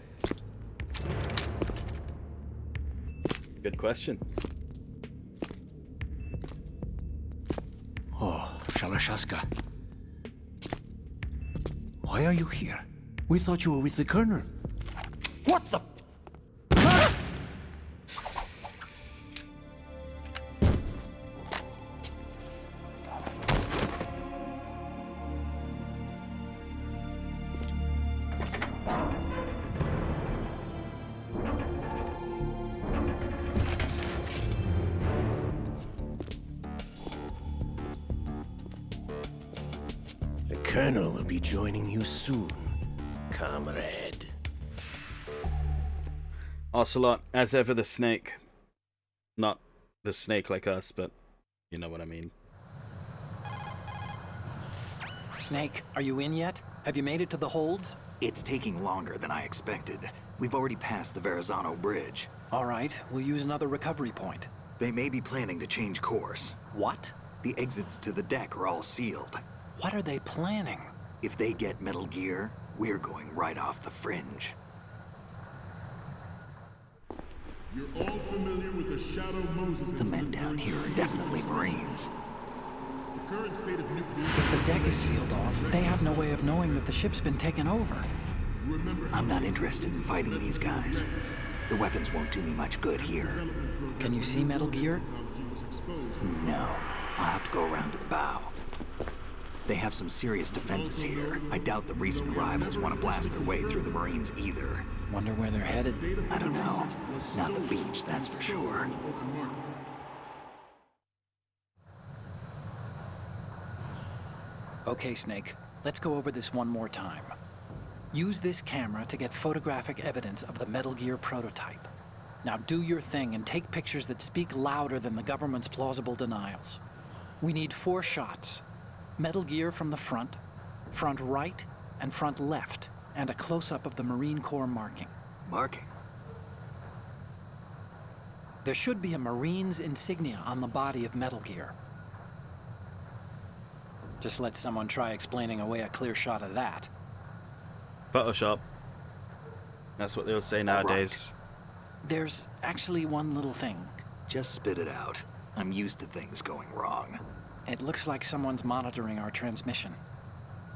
Good question. Oh, Shalashaska. Why are you here? We thought you were with the Colonel. What the? The Colonel will be joining you soon, comrade. Ocelot, as ever, the snake. Not the snake like us, but you know what I mean. Snake, are you in yet? Have you made it to the holds? It's taking longer than I expected. We've already passed the Verrazano Bridge. All right, we'll use another recovery point. They may be planning to change course. What? The exits to the deck are all sealed. What are they planning? If they get Metal Gear, we're going right off the fringe. You're all familiar with the Shadow Moses. The men down here are definitely Marines. The current state of nuclear... If the deck is sealed off, they have no way of knowing that the ship's been taken over. I'm not interested in fighting these guys. The weapons won't do me much good here. Can you see Metal Gear? No. I'll have to go around to the bow. They have some serious defenses here. I doubt the recent arrivals want to blast their way through the Marines either. Wonder where they're headed? I don't know. Not the beach, that's for sure. Okay, Snake. Let's go over this one more time. Use this camera to get photographic evidence of the Metal Gear prototype. Now do your thing and take pictures that speak louder than the government's plausible denials. We need 4 shots. Metal Gear from the front, front right, and front left, and a close-up of the Marine Corps marking. Marking? There should be a Marine's insignia on the body of Metal Gear. Just let someone try explaining away a clear shot of that. Photoshop. That's what they'll say nowadays. There's actually one little thing. Just spit it out. I'm used to things going wrong. It looks like someone's monitoring our transmission.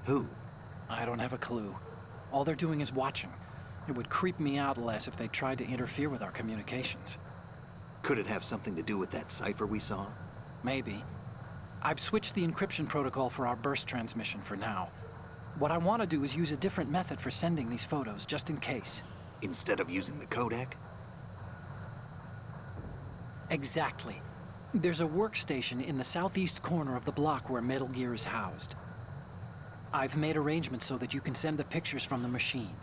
Who? I don't have a clue. All they're doing is watching. It would creep me out less if they tried to interfere with our communications. Could it have something to do with that cipher we saw? Maybe. I've switched the encryption protocol for our burst transmission for now. What I want to do is use a different method for sending these photos, just in case. Instead of using the codec? Exactly. There's a workstation in the southeast corner of the block where Metal Gear is housed. I've made arrangements so that you can send the pictures from the machine.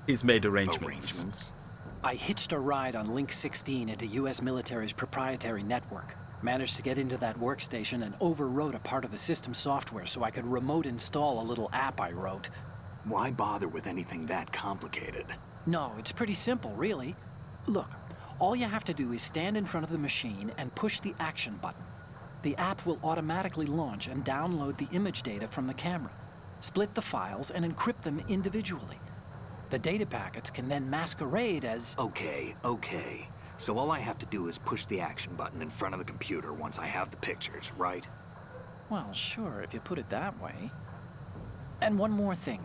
He's made arrangements. I hitched a ride on Link 16 into U.S. military's proprietary network. Managed to get into that workstation and overwrote a part of the system software so I could remote install a little app I wrote. Why bother with anything that complicated? No, it's pretty simple, really. Look, all you have to do is stand in front of the machine and push the action button. The app will automatically launch and download the image data from the camera, split the files, and encrypt them individually. The data packets can then masquerade as... Okay. So all I have to do is push the action button in front of the computer once I have the pictures, right? Well, sure, if you put it that way. And one more thing.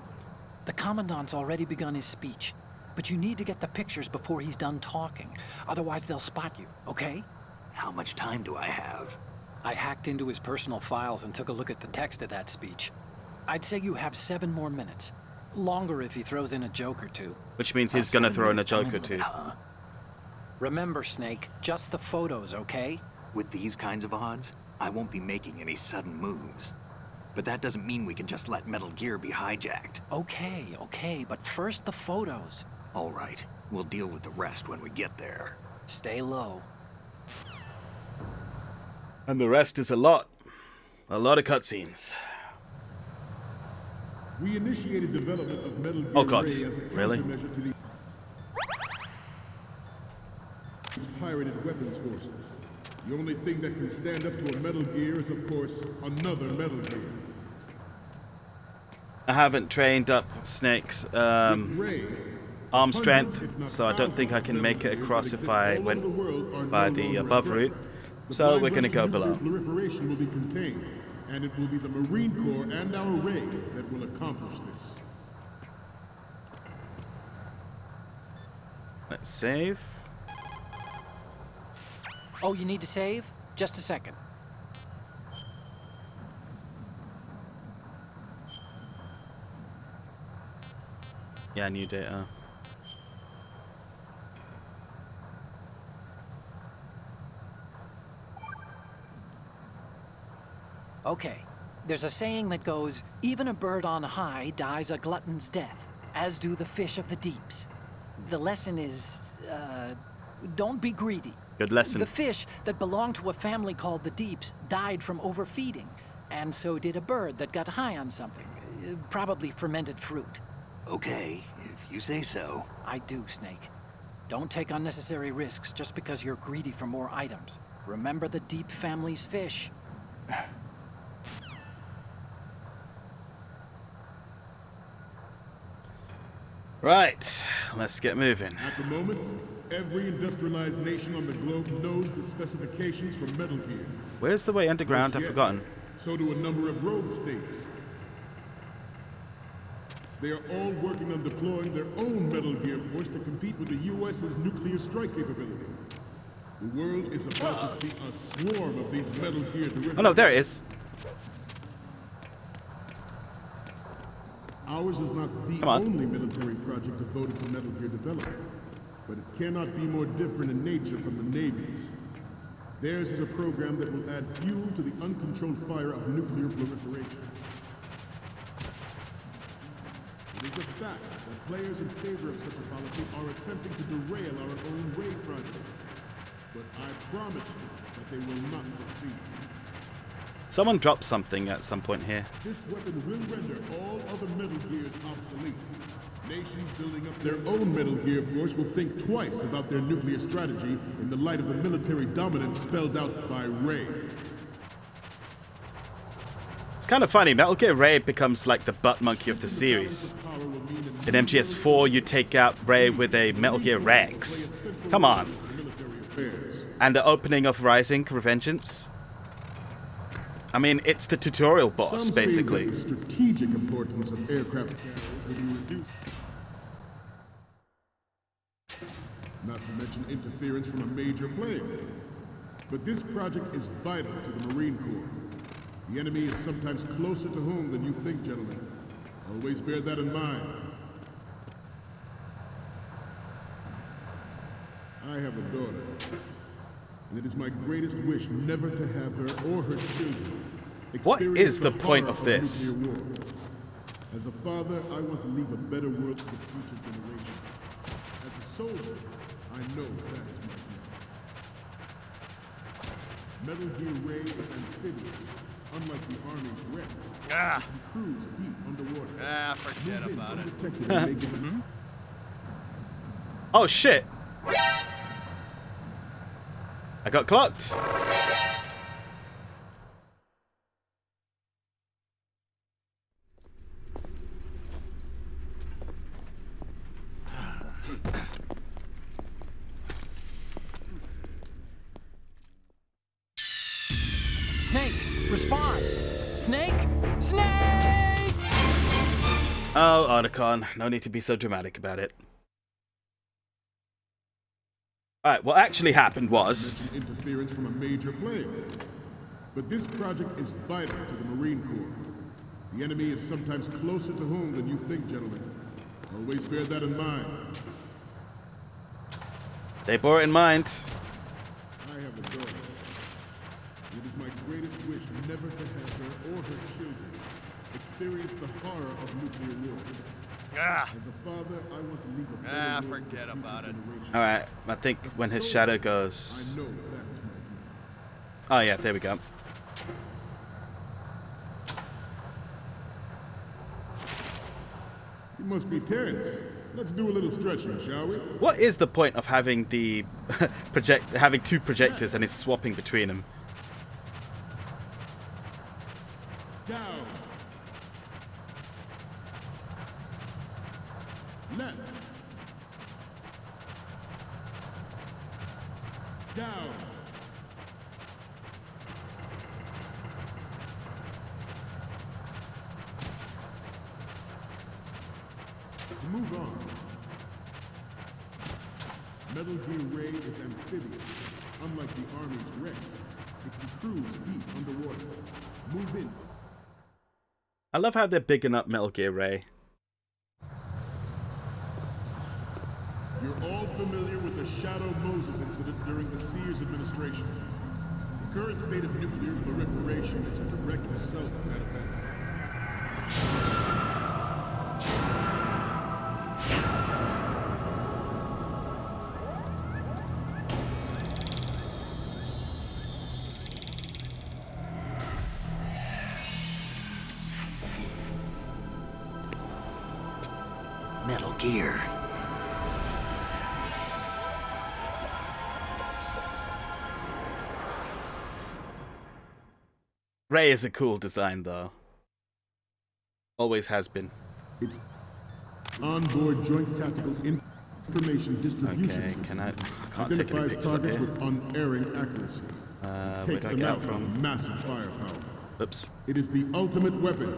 The Commandant's already begun his speech, but you need to get the pictures before he's done talking. Otherwise, they'll spot you, okay? How much time do I have? I hacked into his personal files and took a look at the text of that speech. I'd say you have 7 more minutes. Longer if he throws in a joke or two. Which means he's gonna throw in a joke or two. Huh? Remember, Snake, just the photos, okay? With these kinds of odds, I won't be making any sudden moves. But that doesn't mean we can just let Metal Gear be hijacked. Okay, but first the photos. All right, we'll deal with the rest when we get there. Stay low. And the rest is a lot of cutscenes. We initiated development of Metal Gear Oh god, Ray as a really? countermeasure to these pirated weapons forces. The only thing that can stand up to a Metal Gear is, of course, another Metal Gear. I haven't trained up Snake's arm strength, so I don't think I can make it across if I went by the above route. So we're going to go below. Proliferation will be contained, and it will be the Marine Corps and our Ray that will accomplish this. Let's save. Oh, you need to save? Just a second. Yeah, new data. Okay, there's a saying that goes, even a bird on high dies a glutton's death, as do the fish of the deeps. The lesson is, don't be greedy. Good lesson. The fish that belonged to a family called the Deeps died from overfeeding, And so did a bird that got high on something. Probably fermented fruit. Okay, if you say so. I do, Snake. Don't take unnecessary risks just because you're greedy for more items. Remember the Deep family's fish. Right, let's get moving. At the moment, every industrialized nation on the globe knows the specifications for Metal Gear. Where's the way underground? I've forgotten. So do a number of rogue states. They are all working on deploying their own Metal Gear force to compete with the U.S.'s nuclear strike capability. The world is about to see a swarm of these Metal Gear derivatives. Oh no, there it is. Ours is not the only military project devoted to Metal Gear development, but it cannot be more different in nature from the Navy's. Theirs is a program that will add fuel to the uncontrolled fire of nuclear proliferation. It is a fact that players in favor of such a policy are attempting to derail our own Ray project. But I promise you that they will not succeed. Someone dropped something at some point here. This weapon will render all other Metal Gears obsolete. Nations building up their own Metal Gear force will think twice about their nuclear strategy in the light of the military dominance spelled out by Ray. It's kind of funny. Metal Gear Ray becomes like the butt monkey of the series. In MGS4, you take out Ray with a Metal Gear Rex. Come on. And the opening of Rising Revengeance. I mean, it's the tutorial boss, basically. The strategic importance of aircraft will be reduced. Not to mention interference from a major player. But this project is vital to the Marine Corps. The enemy is sometimes closer to home than you think, gentlemen. Always bear that in mind. I have a daughter, and it is my greatest wish never to have her or her children What is the experience point horror of this? nuclear war. As a father, I want to leave a better world for future generations. As a soldier, I know that is my duty. Metal Gear Ray is amphibious, unlike the Army's Rex. It can cruise deep underwater. Forget about it. Undetected and make its Oh shit! I got clocked. Snake, respond! Snake! Snake! Oh, Otacon, no need to be so dramatic about it. Alright, what actually happened was... interference from a major player. But this project is vital to the Marine Corps. The enemy is sometimes closer to home than you think, gentlemen. Always bear that in mind. They bore it in mind. I have a daughter. It is my greatest wish never to have her or her children experience the horror of nuclear war. As a father, I want to leave a better world Forget for about it. future generations. Alright, I think when his shadow goes... I know that is my duty. Oh yeah, there we go. You must be tense. Let's do a little stretching, shall we? What is the point of having the having two projectors and it's swapping between them? Down. Left. Down. To move on. Metal Gear Ray is amphibious. Unlike the Army's Rex, it can cruise deep underwater. Move in. I love how they're bigging up Metal Gear Ray. You're all familiar with the Shadow Moses incident during the Sears administration. The current state of nuclear proliferation is a direct result of that event. gear. Ray is a cool design, though. Always has been. It's onboard joint tactical information distribution system. I can't take any identifies pictures targets here. with unerring accuracy. Takes them out with massive firepower. Oops. It is the ultimate weapon,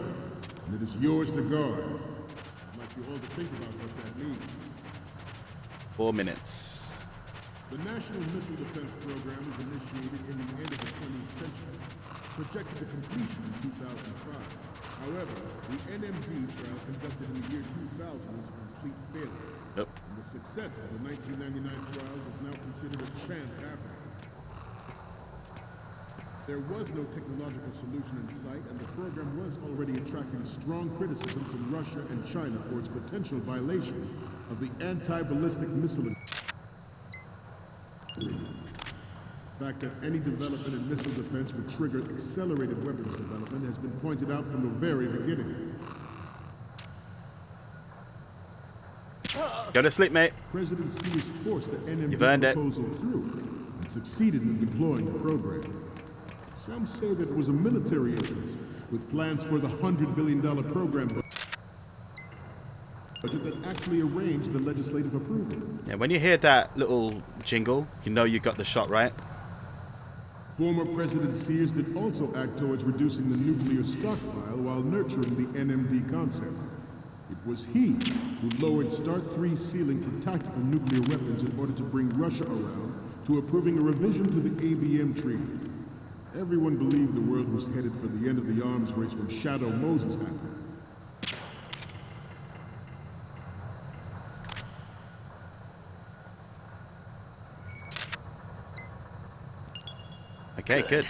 and it is yours to guard. I'd like you all to think about what that means. 4 minutes. The National Missile Defense Program was initiated in the end of the 20th century, projected to completion in 2005. However, the NMD trial conducted in the year 2000 was a complete failure. Yep. And the success of the 1999 trials is now considered a chance happening. There was no technological solution in sight, and the program was already attracting strong criticism from Russia and China for its potential violation of the anti-ballistic missile agreement. The fact that any development in missile defense would trigger accelerated weapons development has been pointed out from the very beginning. Go to sleep, mate. President Sears forced the NMD You've earned it. proposal through and succeeded in deploying the program. Some say that it was a military interest, with plans for the $100 billion program budget that actually arranged the legislative approval. Yeah, when you hear that little jingle, you know you got the shot right. Former President Sears did also act towards reducing the nuclear stockpile while nurturing the NMD concept. It was he who lowered Start 3's ceiling for tactical nuclear weapons in order to bring Russia around to approving a revision to the ABM Treaty. Everyone believed the world was headed for the end of the arms race when Shadow Moses happened. Okay, good.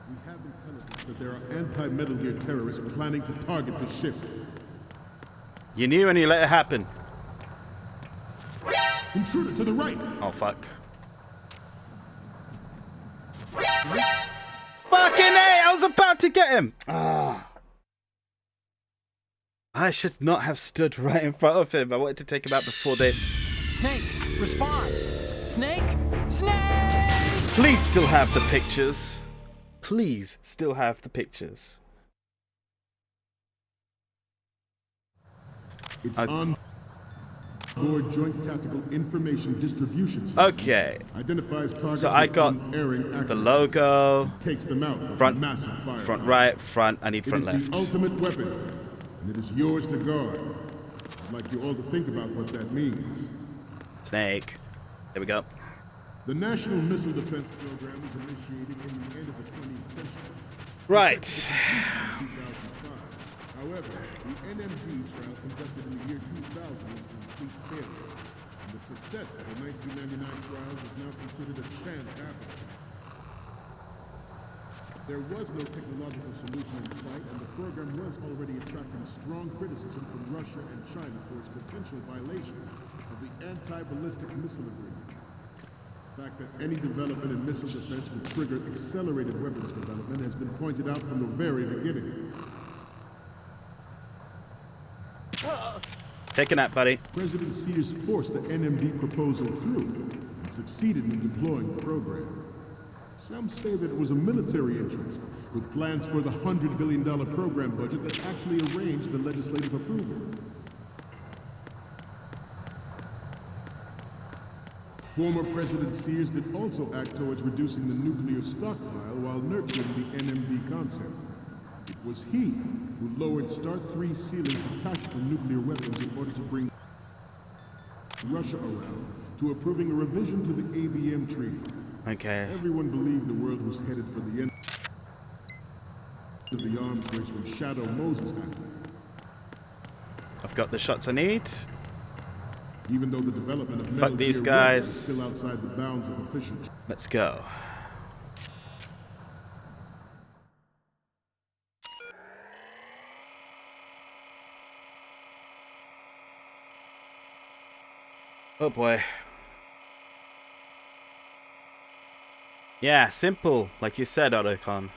We have intelligence that there are anti-Metal Gear terrorists planning to target the ship. You knew and you let it happen. Intruder to the right! Oh, fuck. Fucking A! I was about to get him! Ah. I should not have stood right in front of him. I wanted to take him out before they... Snake, respond! Snake! Snake! Please still have the pictures. Please still have the pictures. It's on board joint tactical information distribution system. Okay. Identifies targets. So I got the logo. Takes them out. Front, massive fire. Front right, front. I need front left. It is the ultimate weapon, and it is yours to guard. I'd like you all to think about what that means. Snake. There we go. The National Missile Defense Program was initiated in the end of the 20th century. Right. However, the NMD trial conducted in the year 2000 was a complete failure, and the success of the 1999 trials is now considered a chance happening. There was no technological solution in sight, and the program was already attracting strong criticism from Russia and China for its potential violation of the anti-ballistic missile agreement. The fact that any development in missile defense would trigger accelerated weapons development has been pointed out from the very beginning. Take a nap, buddy. President Sears forced the NMD proposal through and succeeded in deploying the program. Some say that it was a military interest, with plans for the $100 billion program budget that actually arranged the legislative approval. Former President Sears did also act towards reducing the nuclear stockpile while nurturing the NMD concept. It was he who lowered Start 3's ceiling for tactical nuclear weapons in order to bring Russia around to approving a revision to the ABM Treaty. Okay. Everyone believed the world was headed for the end of the arms race when Shadow Moses happened. I've got the shots I need. Even though the development of Fuck these guys. is still outside the bounds of official. Let's go. Oh boy. Yeah, simple, like you said, Otacon.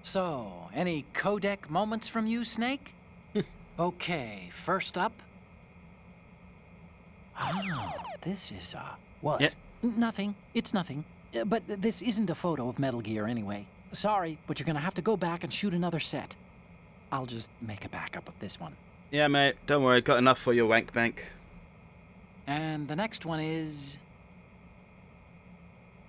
So, any codec moments from you, Snake? Okay, first up. Oh, this is, What? Yeah. Nothing. It's nothing. But this isn't a photo of Metal Gear anyway. Sorry, but you're gonna have to go back and shoot another set. I'll just make a backup of this one. Yeah, mate. Don't worry. Got enough for your wank bank. And the next one is...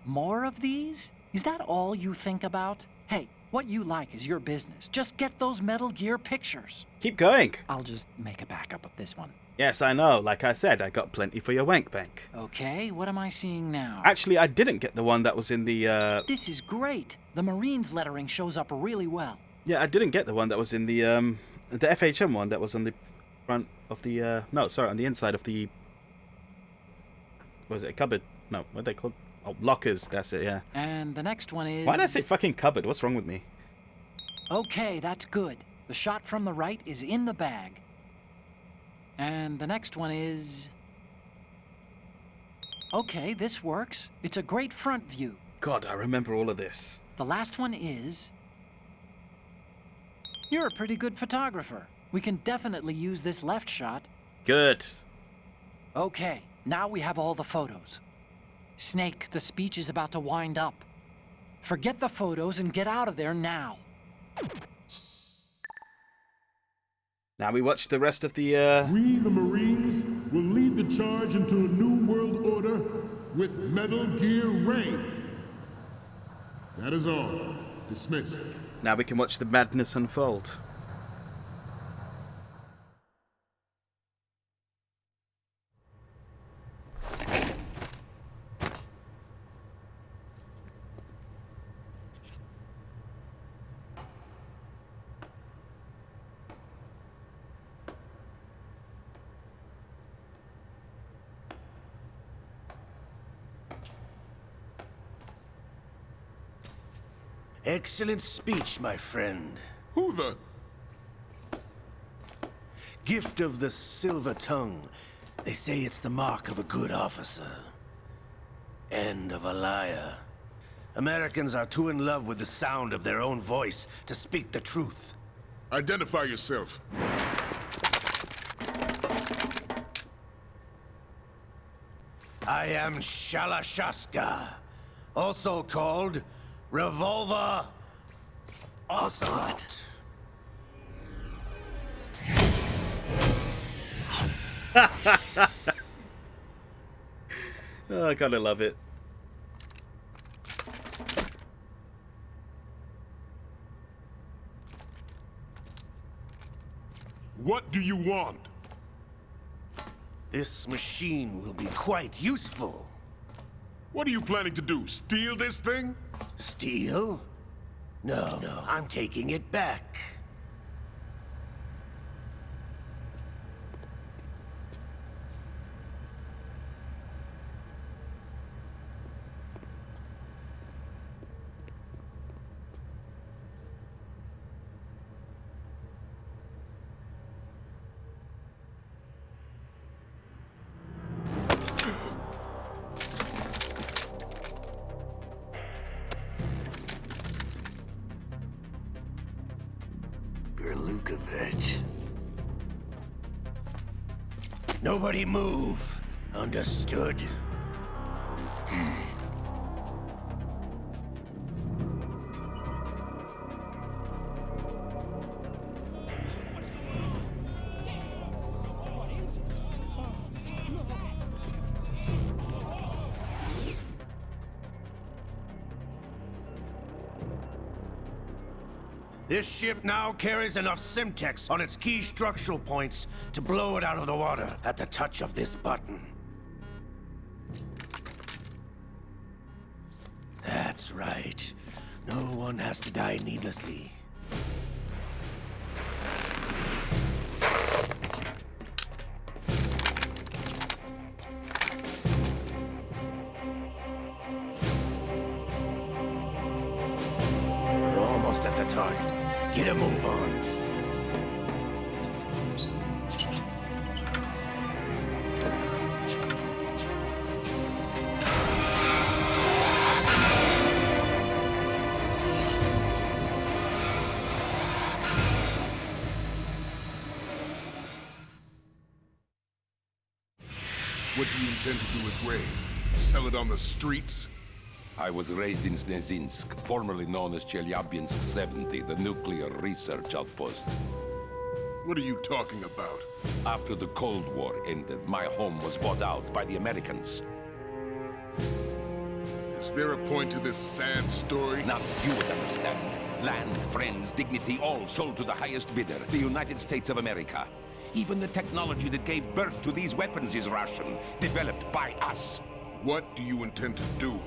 More of these? Is that all you think about? Hey, what you like is your business. Just get those Metal Gear pictures. Keep going. I'll just make a backup of this one. Yes, I know. Like I said, I got plenty for your wank bank. Okay, what am I seeing now? Actually, I didn't get the one that was in the, This is great. The Marines lettering shows up really well. Yeah, I didn't get the one that was in the FHM one that was on the front of the, no, sorry, on the inside of the... Was it a cupboard? No, what are they called? Oh, lockers, that's it, yeah. And the next one is... Why did I say fucking cupboard? What's wrong with me? Okay, that's good. The shot from the right is in the bag. And the next one is... Okay, this works. It's a great front view. God, I remember all of this. The last one is... You're a pretty good photographer. We can definitely use this left shot. Good. Okay, now we have all the photos. Snake, the speech is about to wind up. Forget the photos and get out of there now. Now we watch the rest of the, We, the Marines, will lead the charge into a new world order with Metal Gear Ray. That is all. Dismissed. Now we can watch the madness unfold. Excellent speech, my friend. Who the... Gift of the silver tongue. They say it's the mark of a good officer. And of a liar. Americans are too in love with the sound of their own voice to speak the truth. Identify yourself. I am Shalashaska, also called Revolver Ocelot. Oh, I gotta love it. What do you want? This machine will be quite useful. What are you planning to do? Steal this thing? Steal? No, I'm taking it back. Nobody move. Understood? This ship now carries enough Simtex on its key structural points to blow it out of the water at the touch of this button. That's right. No one has to die needlessly. We're almost at the target. Get a move on. What do you intend to do with Ray? Sell it on the streets? I was raised in Snezinsk, formerly known as Chelyabinsk 70, the nuclear research outpost. What are you talking about? After the Cold War ended, my home was bought out by the Americans. Is there a point to this sad story? Now you would understand. Land, friends, dignity, all sold to the highest bidder, the United States of America. Even the technology that gave birth to these weapons is Russian, developed by us. What do you intend to do?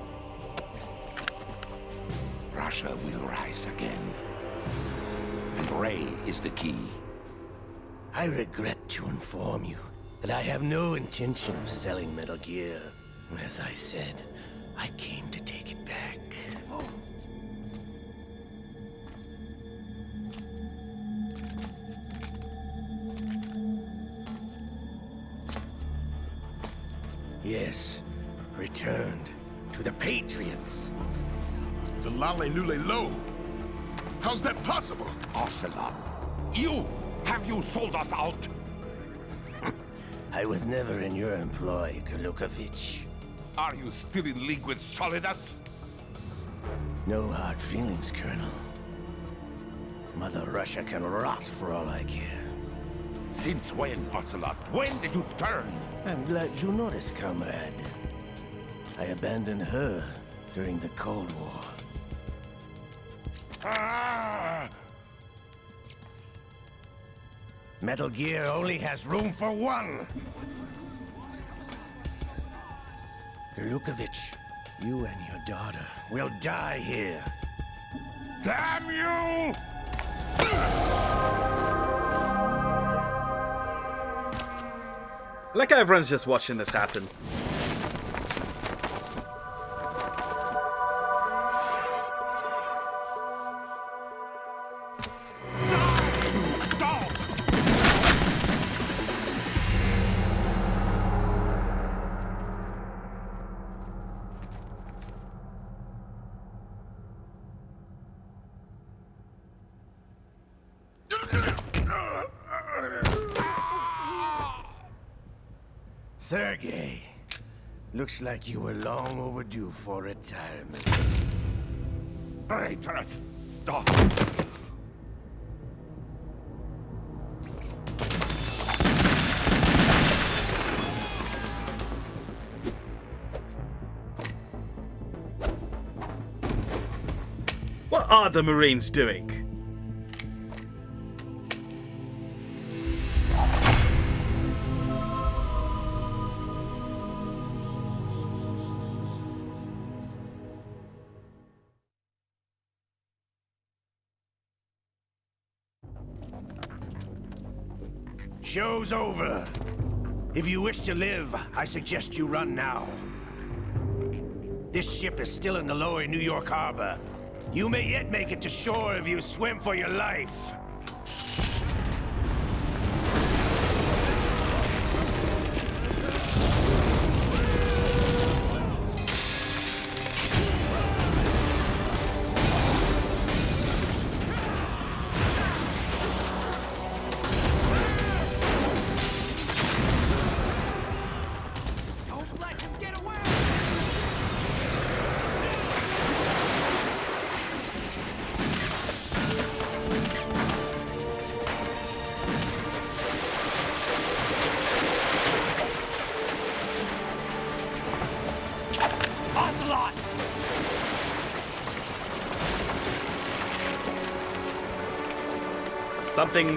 Russia will rise again. And Ray is the key. I regret to inform you that I have no intention of selling Metal Gear. As I said, I came to take it back. Yes, returned to the Patriots. The Lale Lule Lo? How's that possible? Ocelot, have you sold us out? I was never in your employ, Golukovich. Are you still in league with Solidus? No hard feelings, Colonel. Mother Russia can rot for all I care. Since when, Ocelot? When did you turn? I'm glad you noticed, comrade. I abandoned her during the Cold War. Ah! Metal Gear only has room for one! Golukovich, you and your daughter will die here. Damn you! Like how everyone's just watching this happen. Sergei, looks like you were long overdue for retirement. Traitorous dog! What are the Marines doing? Show's over. If you wish to live, I suggest you run now. This ship is still in the lower New York harbor. You may yet make it to shore if you swim for your life.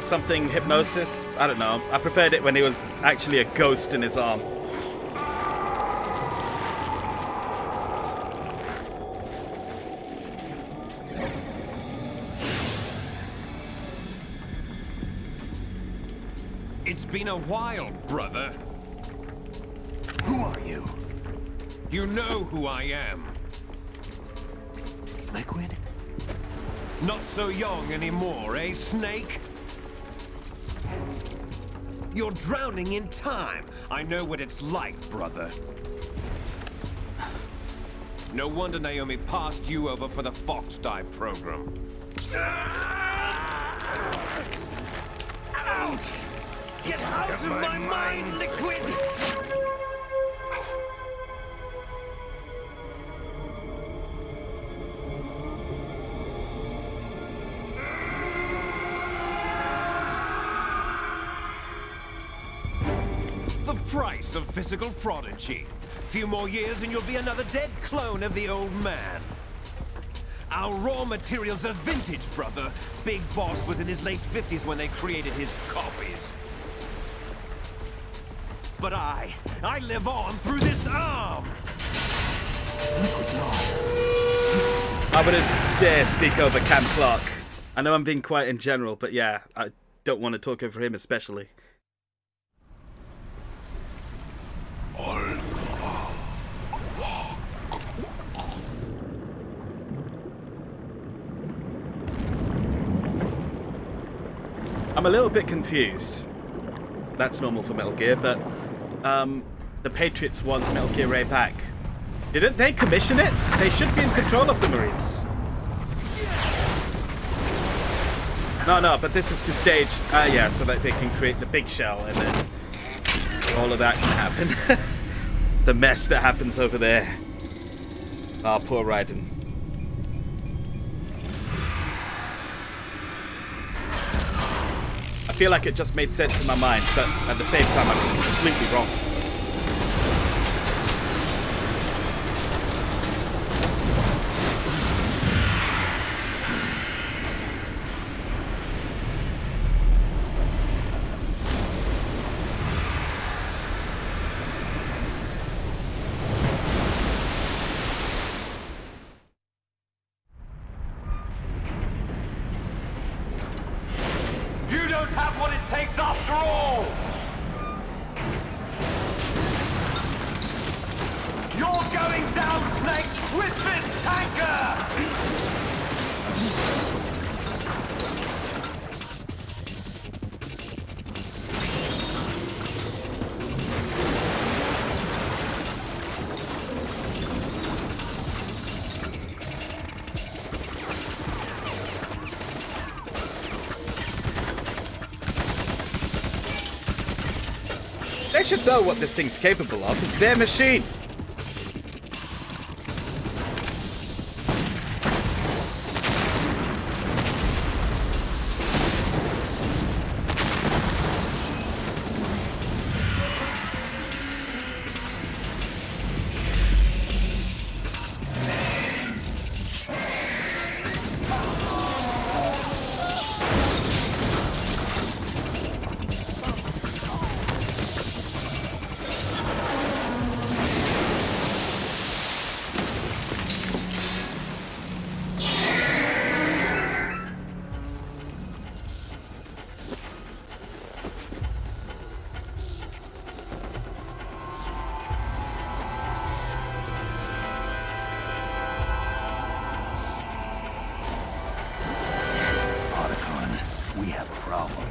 Something hypnosis? I don't know. I preferred it when he was actually a ghost in his arm. It's been a while, brother. Who are you? You know who I am. Liquid? Not so young anymore, eh, Snake? You're drowning in time. I know what it's like, brother. No wonder Naomi passed you over for the Fox Dive program. Ouch! Get out of my mind, Liquid! price of physical prodigy. Few more years and you'll be another dead clone of the old man. Our raw materials are vintage, brother. Big Boss was in his late 50s when they created his copies. But I live on through this arm! I wouldn't dare speak over Cam Clark. I know I'm being quiet in general, but yeah, I don't want to talk over him especially. I'm a little bit confused. That's normal for Metal Gear, but the Patriots want Metal Gear Ray back. Didn't they commission it? They should be in control of the Marines. No, but this is to stage, yeah, so that they can create the big shell and then all of that can happen. The mess that happens over there. Ah, poor Raiden. I feel like it just made sense in my mind, but at the same time I'm completely wrong. You don't have what it takes after all! You're going down, Snake, with this tanker! They should know what this thing's capable of. It's their machine. We have a problem.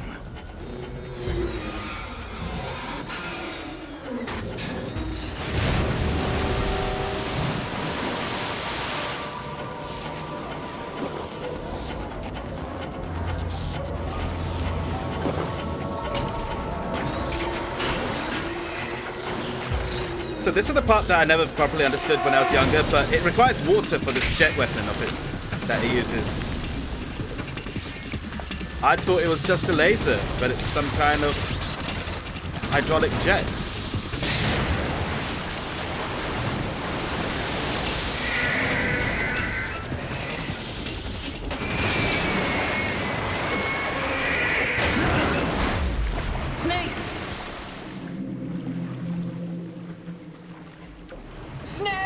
So this is the part that I never properly understood when I was younger, but it requires water for this jet weapon of it that he uses. I thought it was just a laser, but it's some kind of hydraulic jet. Snake! Snake!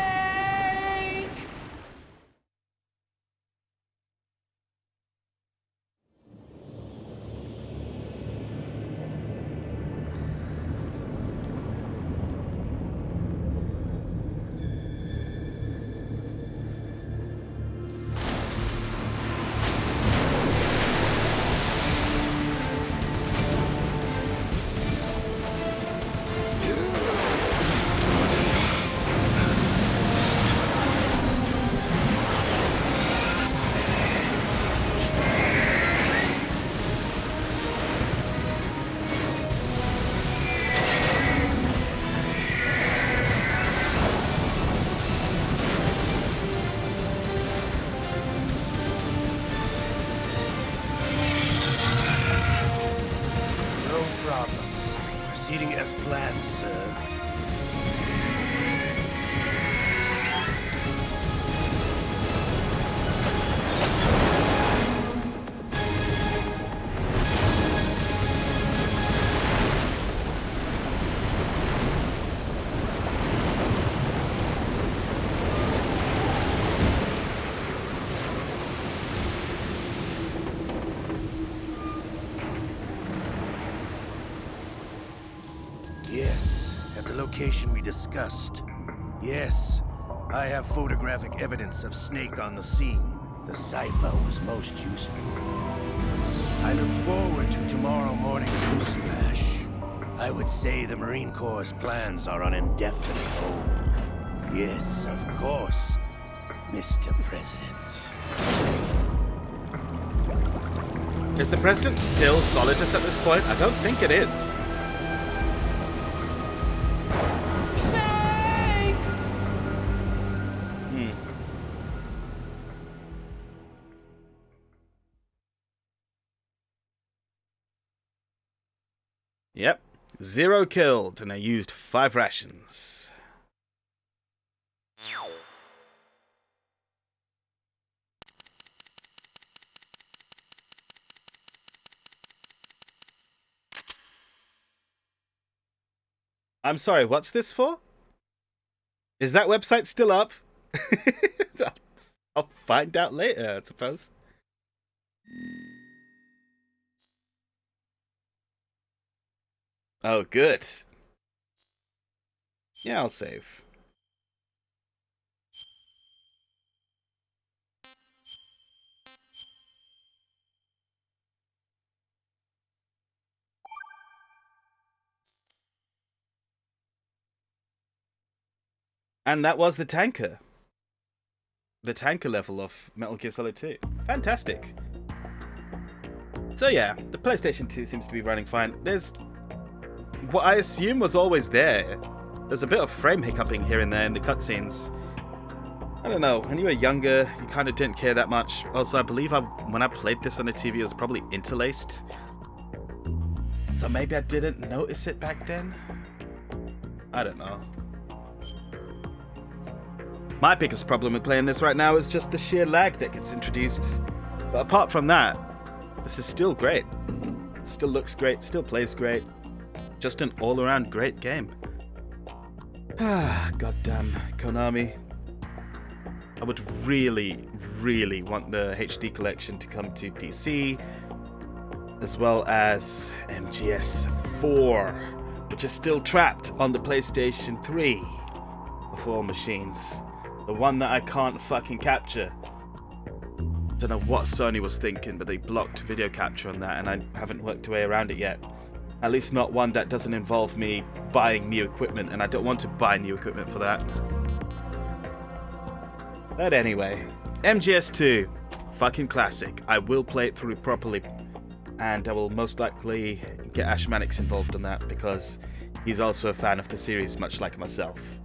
as planned, sir. Yes, at the location we discussed. Yes, I have photographic evidence of Snake on the scene. The cipher was most useful. I look forward to tomorrow morning's news flash. I would say the Marine Corps' plans are on indefinite hold. Yes, of course, Mr. President. Is the President still Solidus at this point? I don't think it is. Yep, 0 killed, and I used 5 rations. I'm sorry, what's this for? Is that website still up? I'll find out later, I suppose. Oh, good. Yeah, I'll save. And that was the tanker. The tanker level of Metal Gear Solid 2. Fantastic. So yeah, the PlayStation 2 seems to be running fine. There's what I assume was always there. There's a bit of frame hiccuping here and there in the cutscenes. I don't know, when you were younger, you kind of didn't care that much. Also, I believe when I played this on the TV, it was probably interlaced. So maybe I didn't notice it back then? I don't know. My biggest problem with playing this right now is just the sheer lag that gets introduced. But apart from that, this is still great. Still looks great, still plays great. Just an all-around great game. Ah, goddamn Konami. I would really, really want the HD collection to come to PC, as well as MGS4, which is still trapped on the PlayStation 3 of all machines. The one that I can't fucking capture. Don't know what Sony was thinking, but they blocked video capture on that, and I haven't worked a way around it yet. At least not one that doesn't involve me buying new equipment, and I don't want to buy new equipment for that. But anyway, MGS2, fucking classic. I will play it through properly, and I will most likely get Ash Mannix involved in that, because he's also a fan of the series, much like myself.